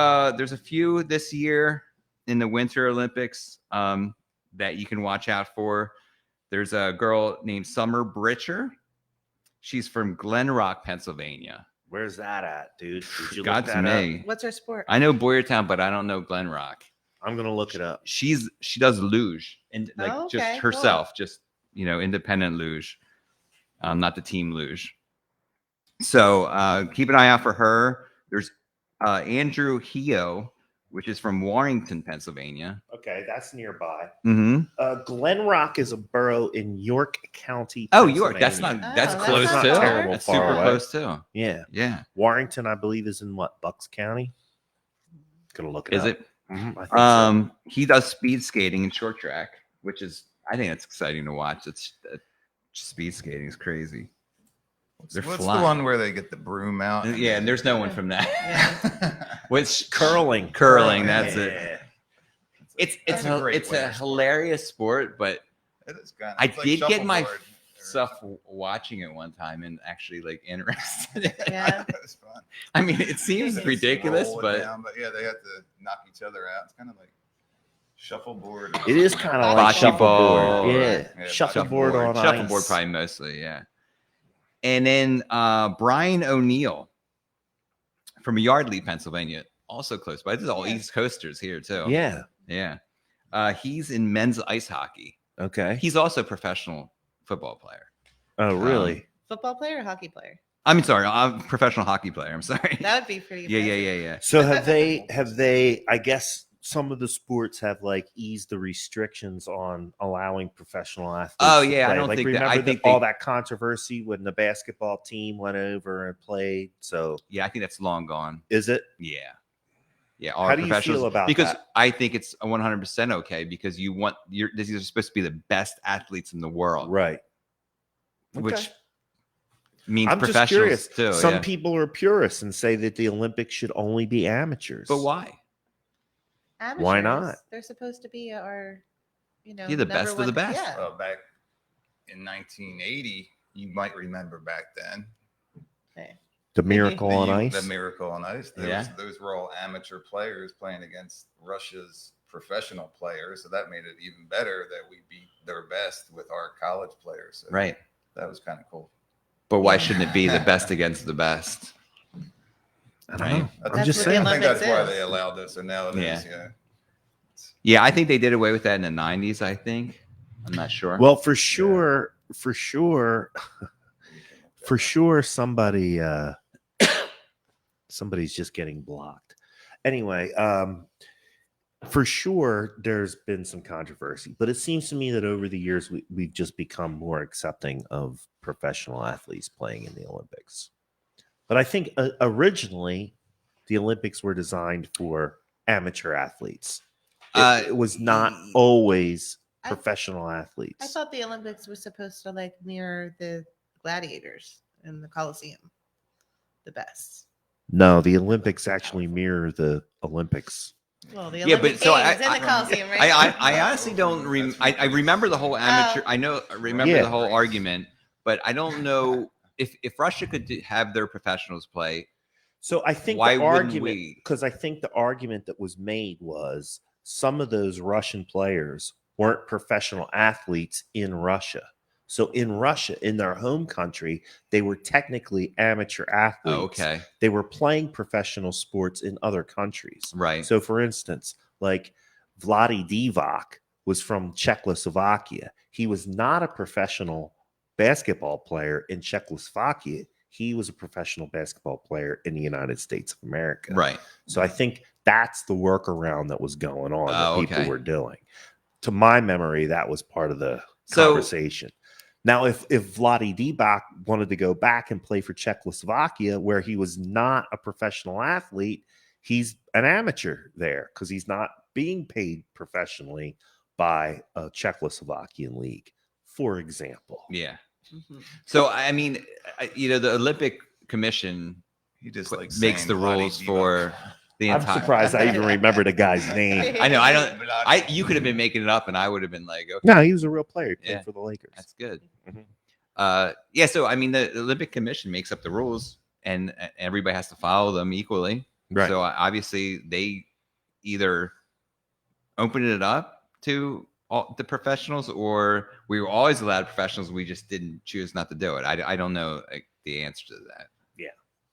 this year in the Winter Olympics that you can watch out for. There's a girl named Summer Britcher. She's from Glen Rock, Pennsylvania. Where's that at, dude? Did you God's look that me. up? What's her sport? I know Boyertown, but I don't know Glen Rock. I'm gonna look it up. She does luge and just herself, cool. just independent luge. Not the team luge. So keep an eye out for her. There's Andrew Heo, which is from Warrington, Pennsylvania. Okay, that's nearby. Mm-hmm. Glen Rock is a borough in York County. Oh, York. That's close not too. Terrible That's far super away. close too. Yeah. Warrington, I believe, is in Bucks County. Gonna look it up. Is it? Mm-hmm, I think so. He does speed skating and short track, which is I think that's exciting to watch. It's speed skating is crazy. What's the one where they get the broom out? Yeah, and there's no one from that. Yeah. Which Curling. That's it. It's a hilarious sport, but it is kind of, I did get myself watching it one time and actually interested in it. Yeah. It's fun. I mean, it seems ridiculous, but yeah, they have to knock each other out. It's kind of like shuffleboard. It is kind of like bocce ball. shuffleboard. Yeah, Shuffleboard on ice. Shuffleboard probably mostly, yeah. And then Brian O'Neill from Yardley, Pennsylvania, also close by. This is all East Coasters here too. Yeah. He's in men's ice hockey. Okay. He's also a professional football player. Oh, really? Football player or hockey player? I mean, sorry, I'm a professional hockey player. I'm sorry. That would be pretty. Yeah. So have they? I guess some of the sports have eased the restrictions on allowing professional athletes. Oh yeah, to play. I don't think that. I think all that controversy when the basketball team went over and played. So yeah, I think that's long gone. Is it? Yeah. How do you feel about because that? I think it's 100% okay because these are supposed to be the best athletes in the world, Right. Which means I'm just professionals curious. too. Some people are purists and say that the Olympics should only be amateurs. But why? Amateurs, Why not? They're supposed to be our, You're the best of the best. Yeah. Well, back in 1980, you might remember back then. Okay. The Miracle on Ice. The Miracle on Ice. Those were all amateur players playing against Russia's professional players. So that made it even better that we beat their best with our college players. So right. That was kind of cool. But why shouldn't it be the best against the best? I don't know. I'm just saying. I think that's why they allowed this. So now it is. Yeah. Yeah, I think they did away with that in the 90s, I think. I'm not sure. Well, for sure, somebody's just getting blocked. Anyway, for sure, there's been some controversy, but it seems to me that over the years, we've just become more accepting of professional athletes playing in the Olympics. But I think originally the Olympics were designed for amateur athletes. It was not always professional athletes. I thought the Olympics were supposed to mirror the gladiators in the Coliseum the best. No, the Olympics actually mirror the Olympics. Well, the Olympic Games in the Coliseum, right? I honestly don't. I remember the whole amateur. I remember the whole argument, but I don't know if Russia could have their professionals play. So I think the argument, because I think the argument that was made was some of those Russian players weren't professional athletes in Russia. So in Russia, in their home country, they were technically amateur athletes. Oh, okay. They were playing professional sports in other countries. Right. So for instance, like Vlade Divac was from Czechoslovakia. He was not a professional basketball player in Czechoslovakia. He was a professional basketball player in the United States of America. Right. So I think that's the workaround that was going on that people were doing. To my memory, that was part of the conversation. Now, if Vlade Divac wanted to go back and play for Czechoslovakia, where he was not a professional athlete, he's an amateur there because he's not being paid professionally by a Czechoslovakian league, for example. Yeah. Mm-hmm. So, I mean, the Olympic Commission he just makes the rules for the entire. I'm surprised I even remember the guy's name. I know. You could have been making it up, and I would have been like, okay. No, he was a real player. He played for the Lakers. That's good. Mm-hmm. So I mean, the Olympic Commission makes up the rules, and everybody has to follow them equally. Right. So obviously, they either opened it up to all the professionals, or we were always allowed professionals. We just didn't choose not to do it. I don't know the answer to that. Yeah.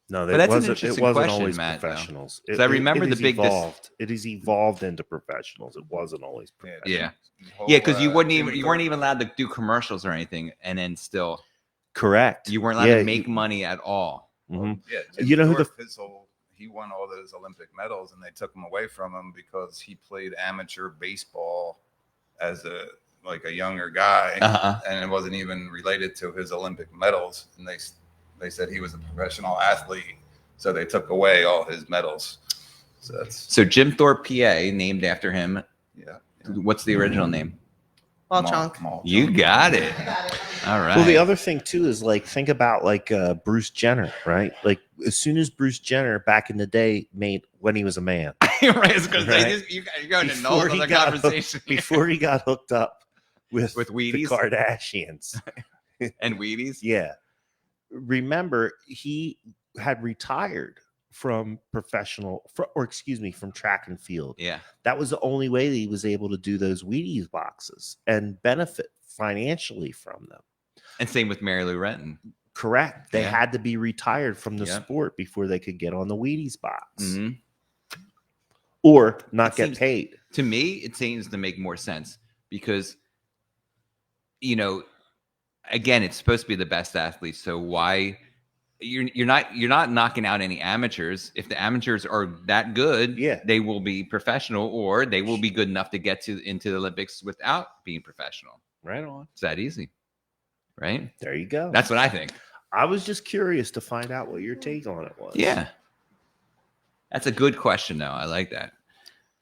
No, it wasn't always Matt, professionals. I remember the big evolved. It has evolved into professionals. It wasn't always professionals. Yeah, because you weren't even allowed to do commercials or anything, and then still correct. You weren't allowed to make money at all. Mm-hmm. You know who he won all those Olympic medals, and they took him away from him because he played amateur baseball as a younger guy, and it wasn't even related to his Olympic medals, and they said he was a professional athlete, so they took away all his medals. So Jim Thorpe, PA, named after him. Yeah. What's the original name? Malchunk. You got it. All right. Well, the other thing too is think about Bruce Jenner, right? Like as soon as Bruce Jenner back in the day made when he was a man, right? You're going to know another conversation before he got hooked up with Wheaties? The Kardashians and Wheaties. Yeah. Remember, he had retired from from track and field. Yeah. That was the only way that he was able to do those Wheaties boxes and benefit financially from them. And same with Mary Lou Retton. Correct. They had to be retired from the sport before they could get on the Wheaties box. Mm-hmm. Or not get paid. To me, it seems to make more sense because, again, it's supposed to be the best athletes. So why you're not knocking out any amateurs. If the amateurs are that good, they will be professional, or they will be good enough to get into the Olympics without being professional. Right on. It's that easy. Right? There you go. That's what I think. I was just curious to find out what your take on it was. Yeah. That's a good question, though. I like that.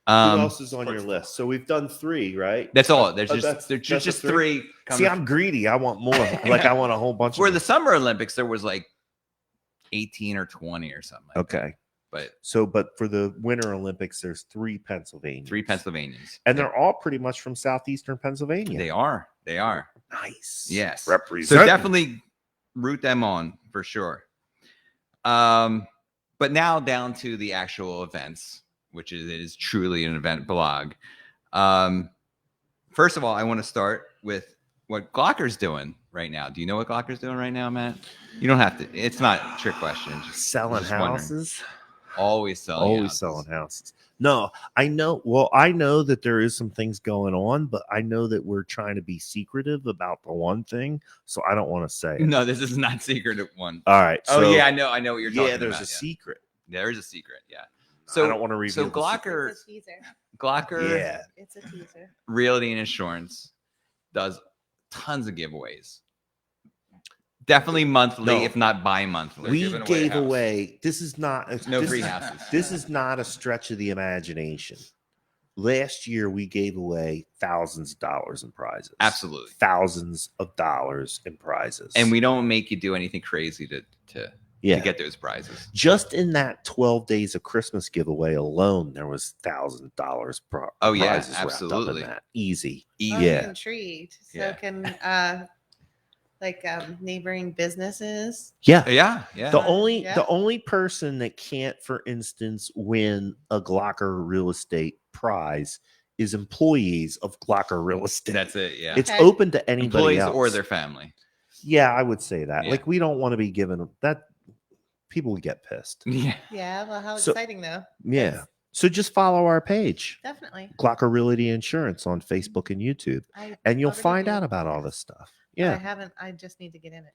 Who else is on your list? So we've done 3, right? That's all. There's just 3. See, I'm greedy. I want more. I want a whole bunch. For the Summer Olympics, there was 18 or 20 or something. Okay. But for the Winter Olympics, there's 3 Pennsylvanians. 3 Pennsylvanians. And they're all pretty much from southeastern Pennsylvania. They are. Nice. Yes. Represent. So definitely root them on for sure. But now down to the actual events, which is truly an event blog. First of all, I want to start with what Glocker's doing right now. Do you know what Glocker's doing right now, Matt? You don't have to. It's not a trick question. Selling houses. Always selling houses. No, I know. Well, I know that there is some things going on, but I know that we're trying to be secretive about the one thing, so I don't want to say it. No, this is not secretive one. All right. So, I know what you're talking about. Yeah, there's a secret. There is a secret. Yeah. So I don't want to reveal. So Glocker, yeah, it's a teaser. Realty and Insurance does tons of giveaways. Definitely monthly, if not bi-monthly. We gave away. This is not free houses. This is not a stretch of the imagination. Last year, we gave away thousands of dollars in prizes. Absolutely, thousands of dollars in prizes. And we don't make you do anything crazy to get those prizes. Just in that 12 days of Christmas giveaway alone, there was $1,000 prizes absolutely. Wrapped up in that. Easy. I'm intrigued. So can neighboring businesses? Yeah. The only person that can't, for instance, win a Glocker Real Estate prize is employees of Glocker Real Estate. That's it. Yeah. It's open to anybody employees else or their family. Yeah, I would say that. Like, we don't want to be given that. People would get pissed. Yeah. Well, how exciting though. Yeah. So just follow our page. Definitely. Glocker Realty Insurance on Facebook and YouTube. And you'll find out about all this stuff. Yeah. I haven't. I just need to get in it.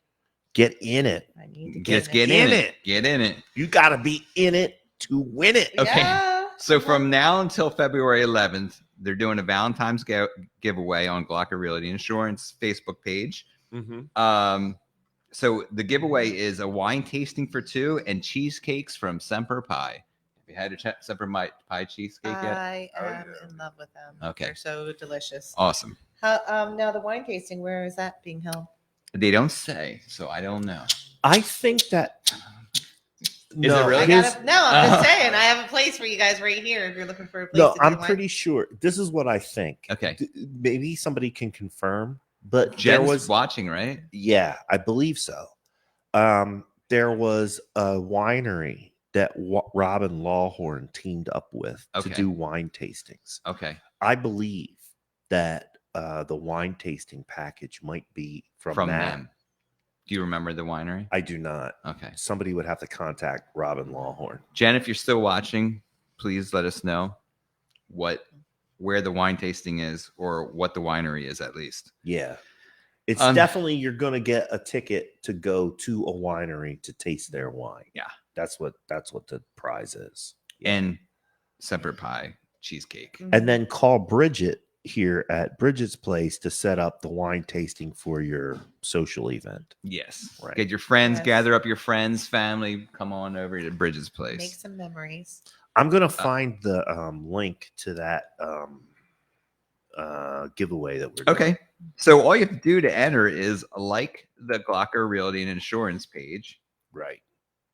Get in it. I need to get in it. Get in it. You got to be in it to win it. Okay. Yeah. So from now until February 11th, they're doing a Valentine's giveaway on Glocker Realty Insurance Facebook page. Mm-hmm. So the giveaway is a wine tasting for 2 and cheesecakes from Semper Pi. Have you had a Semper Pi cheesecake yet? I am in love with them. Okay. They're so delicious. Awesome. Now the wine tasting, where is that being held? They don't say, so I don't know. I think that. Is it really? I'm just saying. I have a place for you guys right here if you're looking for a place. No, I'm pretty sure. This is what I think. Okay. Maybe somebody can confirm. But Jen's was watching, right? Yeah, I believe so. There was a winery that Robin Lawhorn teamed up with to do wine tastings. Okay. I believe that the wine tasting package might be from them. Do you remember the winery? I do not. Okay. Somebody would have to contact Robin Lawhorn. Jen, if you're still watching, please let us know where the wine tasting is or what the winery is at least. Yeah. It's definitely, you're going to get a ticket to go to a winery to taste their wine. Yeah. That's what the prize is. And Semper Pi cheesecake. And then call Bridget here at Bridget's place to set up the wine tasting for your social event. Yes. Right. Get your friends, gather up your friends, family, come on over to Bridget's place. Make some memories. I'm going to find the link to that giveaway that we're doing. Okay. So all you have to do to enter is like the Glocker Realty and Insurance page. Right.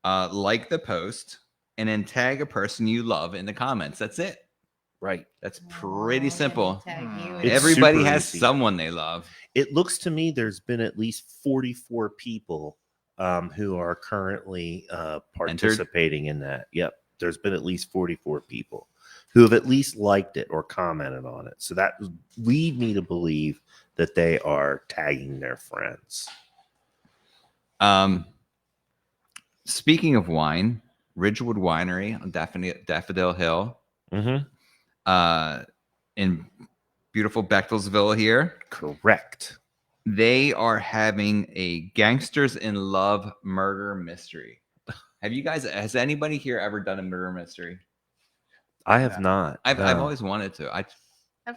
Like the post and then tag a person you love in the comments. That's it. Right. That's pretty simple. Everybody has someone they love. It looks to me there's been at least 44 people who are currently participating in that. Yep. There's been at least 44 people who have at least liked it or commented on it. So that lead me to believe that they are tagging their friends. Speaking of wine, Ridgewood Winery on Daffodil Hill. Mm-hmm. In beautiful Bechtelsville here. Correct. They are having a Gangsters in Love murder mystery. Has anybody here ever done a murder mystery? I have not. I've always wanted to. I've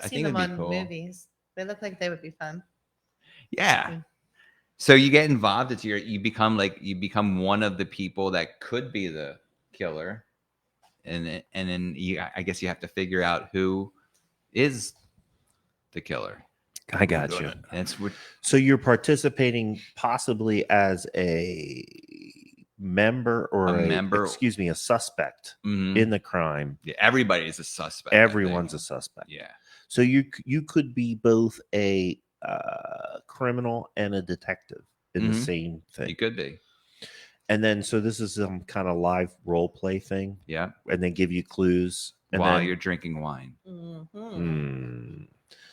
seen them on movies. They look like they would be fun. Yeah. So you get involved. You become one of the people that could be the killer. And then I guess you have to figure out who is the killer. I got you. That's what. So you're participating possibly as a member or a suspect in the crime. Yeah, everybody is a suspect. Everyone's a suspect. Yeah. So you could be both a criminal and a detective in the same thing. You could be. And then, so this is some kind of live role play thing. Yeah. And they give you clues while you're drinking wine. Mm-hmm.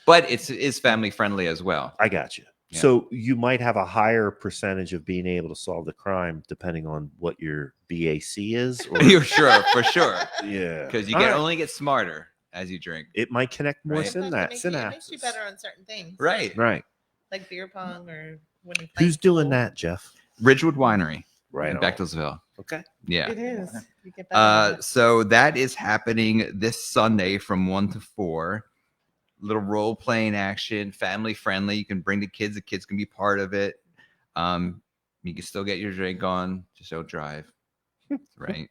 But it's family friendly as well. I got you. Yeah. So you might have a higher percentage of being able to solve the crime depending on what your BAC is. Or... You're sure, for sure. Yeah. Because you can only get smarter as you drink. It might connect more synapses. It makes you better on certain things. Right. Like beer pong or when you Who's doing that, Jeff? Ridgewood Winery. Right. In Bechtelsville. Okay. Yeah. It is. You get better so that is happening this Sunday from 1 to 4. Little role playing action, family friendly. You can bring the kids. The kids can be part of it. You can still get your drink on. Just don't drive. Right.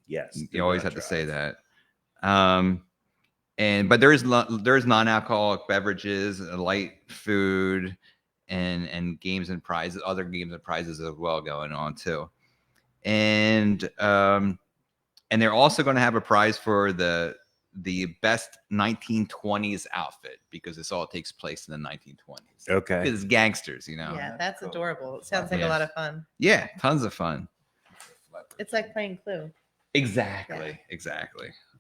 Yes. You always have to say that. But there's non-alcoholic beverages, light food, and games and prizes, other games and prizes as well going on too. And they're also going to have a prize for the best 1920s outfit, because this all takes place in the 1920s. Okay. Because it's gangsters, you know. Yeah, that's adorable. It sounds like a lot of fun. Yeah, tons of fun. It's like playing Clue. Exactly.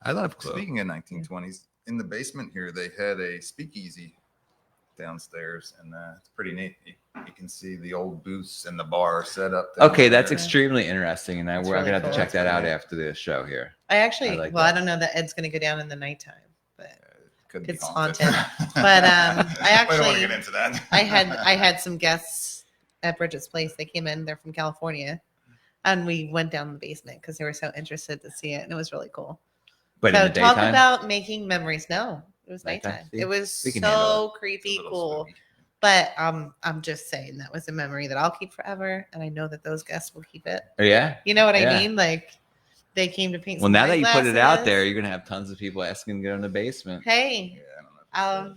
I love Clue. Speaking of 1920s, in the basement here, they had a speakeasy downstairs, and it's pretty neat. You can see the old booths and the bar set up there. Okay, that's extremely interesting, and I'm gonna have to check that out after the show here. I don't know that Ed's gonna go down in the nighttime, but it's haunted. But I don't want to get into that. I had some guests at Bridget's place. They came in, they're from California, and we went down the basement because they were so interested to see it, and it was really cool. But so in the daytime? Talk about making memories. No, it was nighttime. It was so creepy cool. Spooky. But I'm just saying that was a memory that I'll keep forever, and I know that those guests will keep it. Oh, yeah, you know what I mean? Like they came to paint. Well, now that you put it out there, you're gonna have tons of people asking to go in the basement. Hey, I'll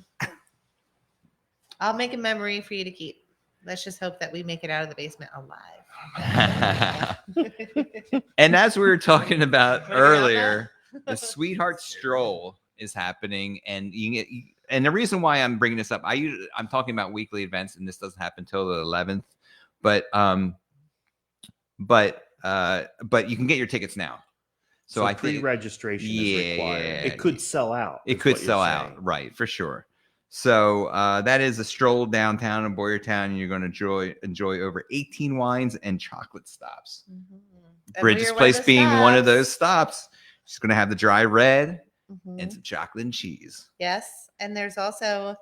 make a memory for you to keep. Let's just hope that we make it out of the basement alive. And as we were talking about earlier, the Sweetheart Stroll is happening, and and the reason why I'm bringing this up, I'm talking about weekly events, and this doesn't happen till the 11th, but you can get your tickets now. So I think pre-registration is required. Yeah. It could sell out. It could sell out, right, for sure. So that is a stroll downtown in Boyertown, and you're going to enjoy over 18 wines and chocolate stops. Mm-hmm. Bridget's Place being one of those stops. She's going to have the dry red and some chocolate and cheese. Yes, and there's also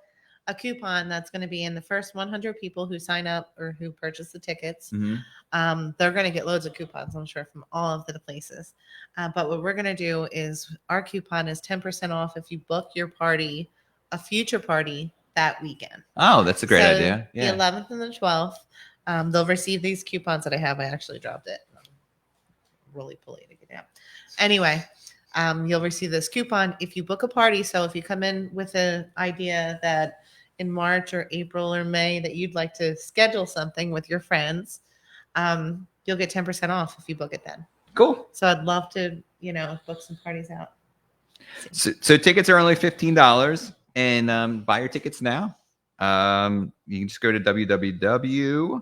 a coupon that's going to be in the first 100 people who sign up or who purchase the tickets. Mm-hmm. They're going to get loads of coupons, I'm sure, from all of the places. But what we're going to do is our coupon is 10% off if you book your party, a future party that weekend. Oh, that's a great idea. Yeah. The 11th and the 12th, they'll receive these coupons that I have. I actually dropped it. I'm really polite to get out. Anyway, you'll receive this coupon if you book a party. So if you come in with an idea that in March or April or May that you'd like to schedule something with your friends, you'll get 10% off if you book it then. Cool. So I'd love to, book some parties out. So tickets are only $15, and buy your tickets now. You can just go to www.bmba.biz.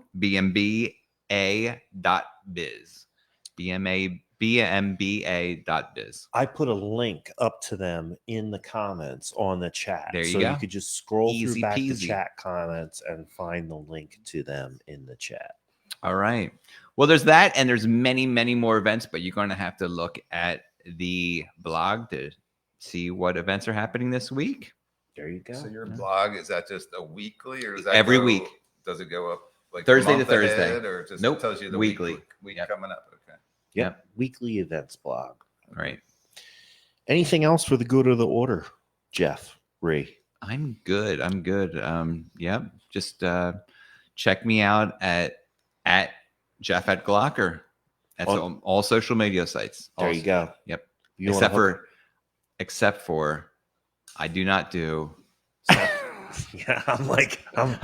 bmba.biz. I put a link up to them in the comments on the chat. There you go. So you could just scroll through back peasy. to chat comments and find the link to them in the chat. All right. Well, there's that, and there's many, many more events, but you're going to have to look at the blog to see what events are happening this week. There you go. So your blog, is that just a weekly, or is that every week? Does it go up like Thursday to Thursday, or just nope, tells you the weekly week coming up? Okay. Yep. Weekly events blog. All right. Anything else for the good of the order, Jeff? Ray? I'm good. Yep. Just check me out at Jeff at Glocker. That's all social media sites. There you go. Yep. Except for I do not do. Yeah, I'm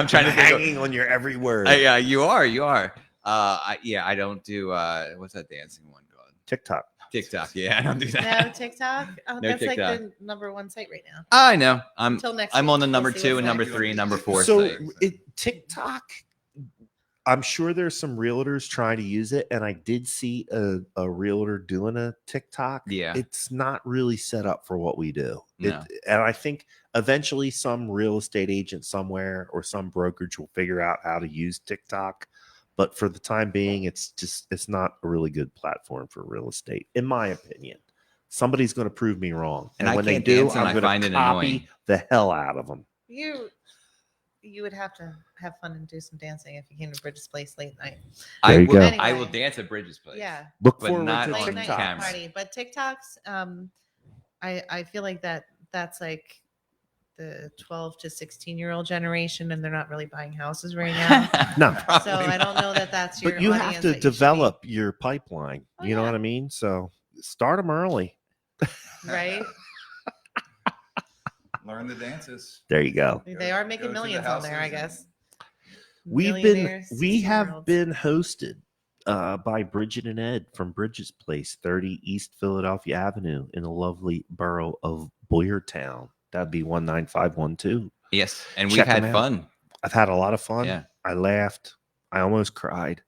trying to think hanging on your every word. Yeah, you are. I don't do what's that dancing one called? TikTok. Yeah, I don't do that. No TikTok. Oh, No that's TikTok. like the #1 site right now. I know. Until next I'm week, on the number we'll see 2 what's and number next. 3 and number 4 So site. TikTok, I'm sure there's some realtors trying to use it, and I did see a realtor doing a TikTok. Yeah. It's not really set up for what we do. No. And I think eventually some real estate agent somewhere or some brokerage will figure out how to use TikTok. But for the time being, it's not a really good platform for real estate, in my opinion. Somebody's going to prove me wrong. And when they do, I'm going to copy the hell out of them. You would have to have fun and do some dancing if you came to Bridget's place late night. Anyway. I will dance at Bridget's place. Yeah. Look but forward not to on night camera. party. But TikToks, I feel like that's like the 12 to 16-year-old generation, and they're not really buying houses right now. No. So I don't know that that's your. But you have to develop your pipeline. Oh, you know what I mean? So start them early. Right. Learn the dances. There you go. They are making millions on there, I guess. We have been hosted by Bridget and Ed from Bridget's Place, 30 East Philadelphia Avenue in the lovely borough of Boyertown. That'd be 19512. Yes, and we've had fun. I've had a lot of fun. Yeah. I laughed. I almost cried.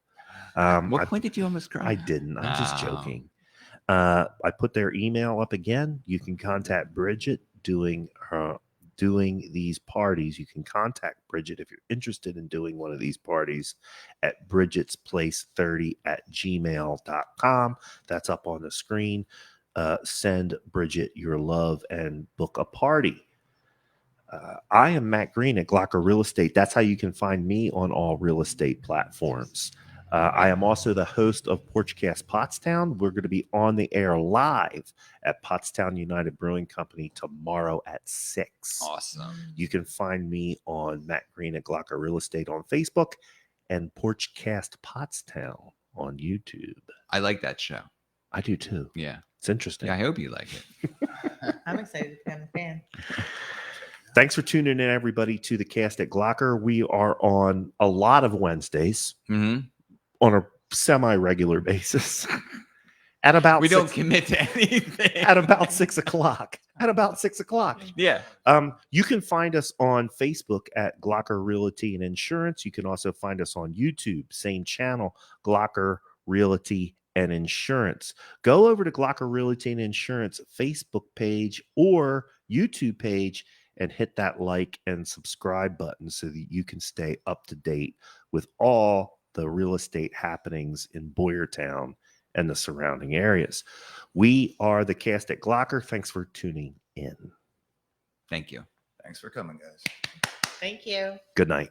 What point did you almost cry? I didn't. I'm just joking. I put their email up again. You can contact Bridget doing these parties. You can contact Bridget if you're interested in doing one of these parties at bridgetsplace30@gmail.com. That's up on the screen. Send Bridget your love and book a party. I am Matt Green at Glocker Real Estate. That's how you can find me on all real estate platforms. I am also the host of Porchcast Pottstown. We're going to be on the air live at Pottstown United Brewing Company tomorrow at 6. Awesome. You can find me on Matt Green at Glocker Real Estate on Facebook and Porchcast Pottstown on YouTube. I like that show. I do too. Yeah. It's interesting. Yeah, I hope you like it. I'm excited to become a fan. Thanks for tuning in, everybody, to the cast at Glocker. We are on a lot of Wednesdays on a semi-regular basis. At about we don't commit to anything. At about 6 o'clock. Yeah. You can find us on Facebook at Glocker Realty and Insurance. You can also find us on YouTube, same channel, Glocker Realty and Insurance. Go over to Glocker Realty and Insurance Facebook page or YouTube page and hit that like and subscribe button so that you can stay up to date with all the real estate happenings in Boyertown and the surrounding areas. We are the cast at Glocker. Thanks for tuning in. Thank you. Thanks for coming, guys. Thank you. Good night.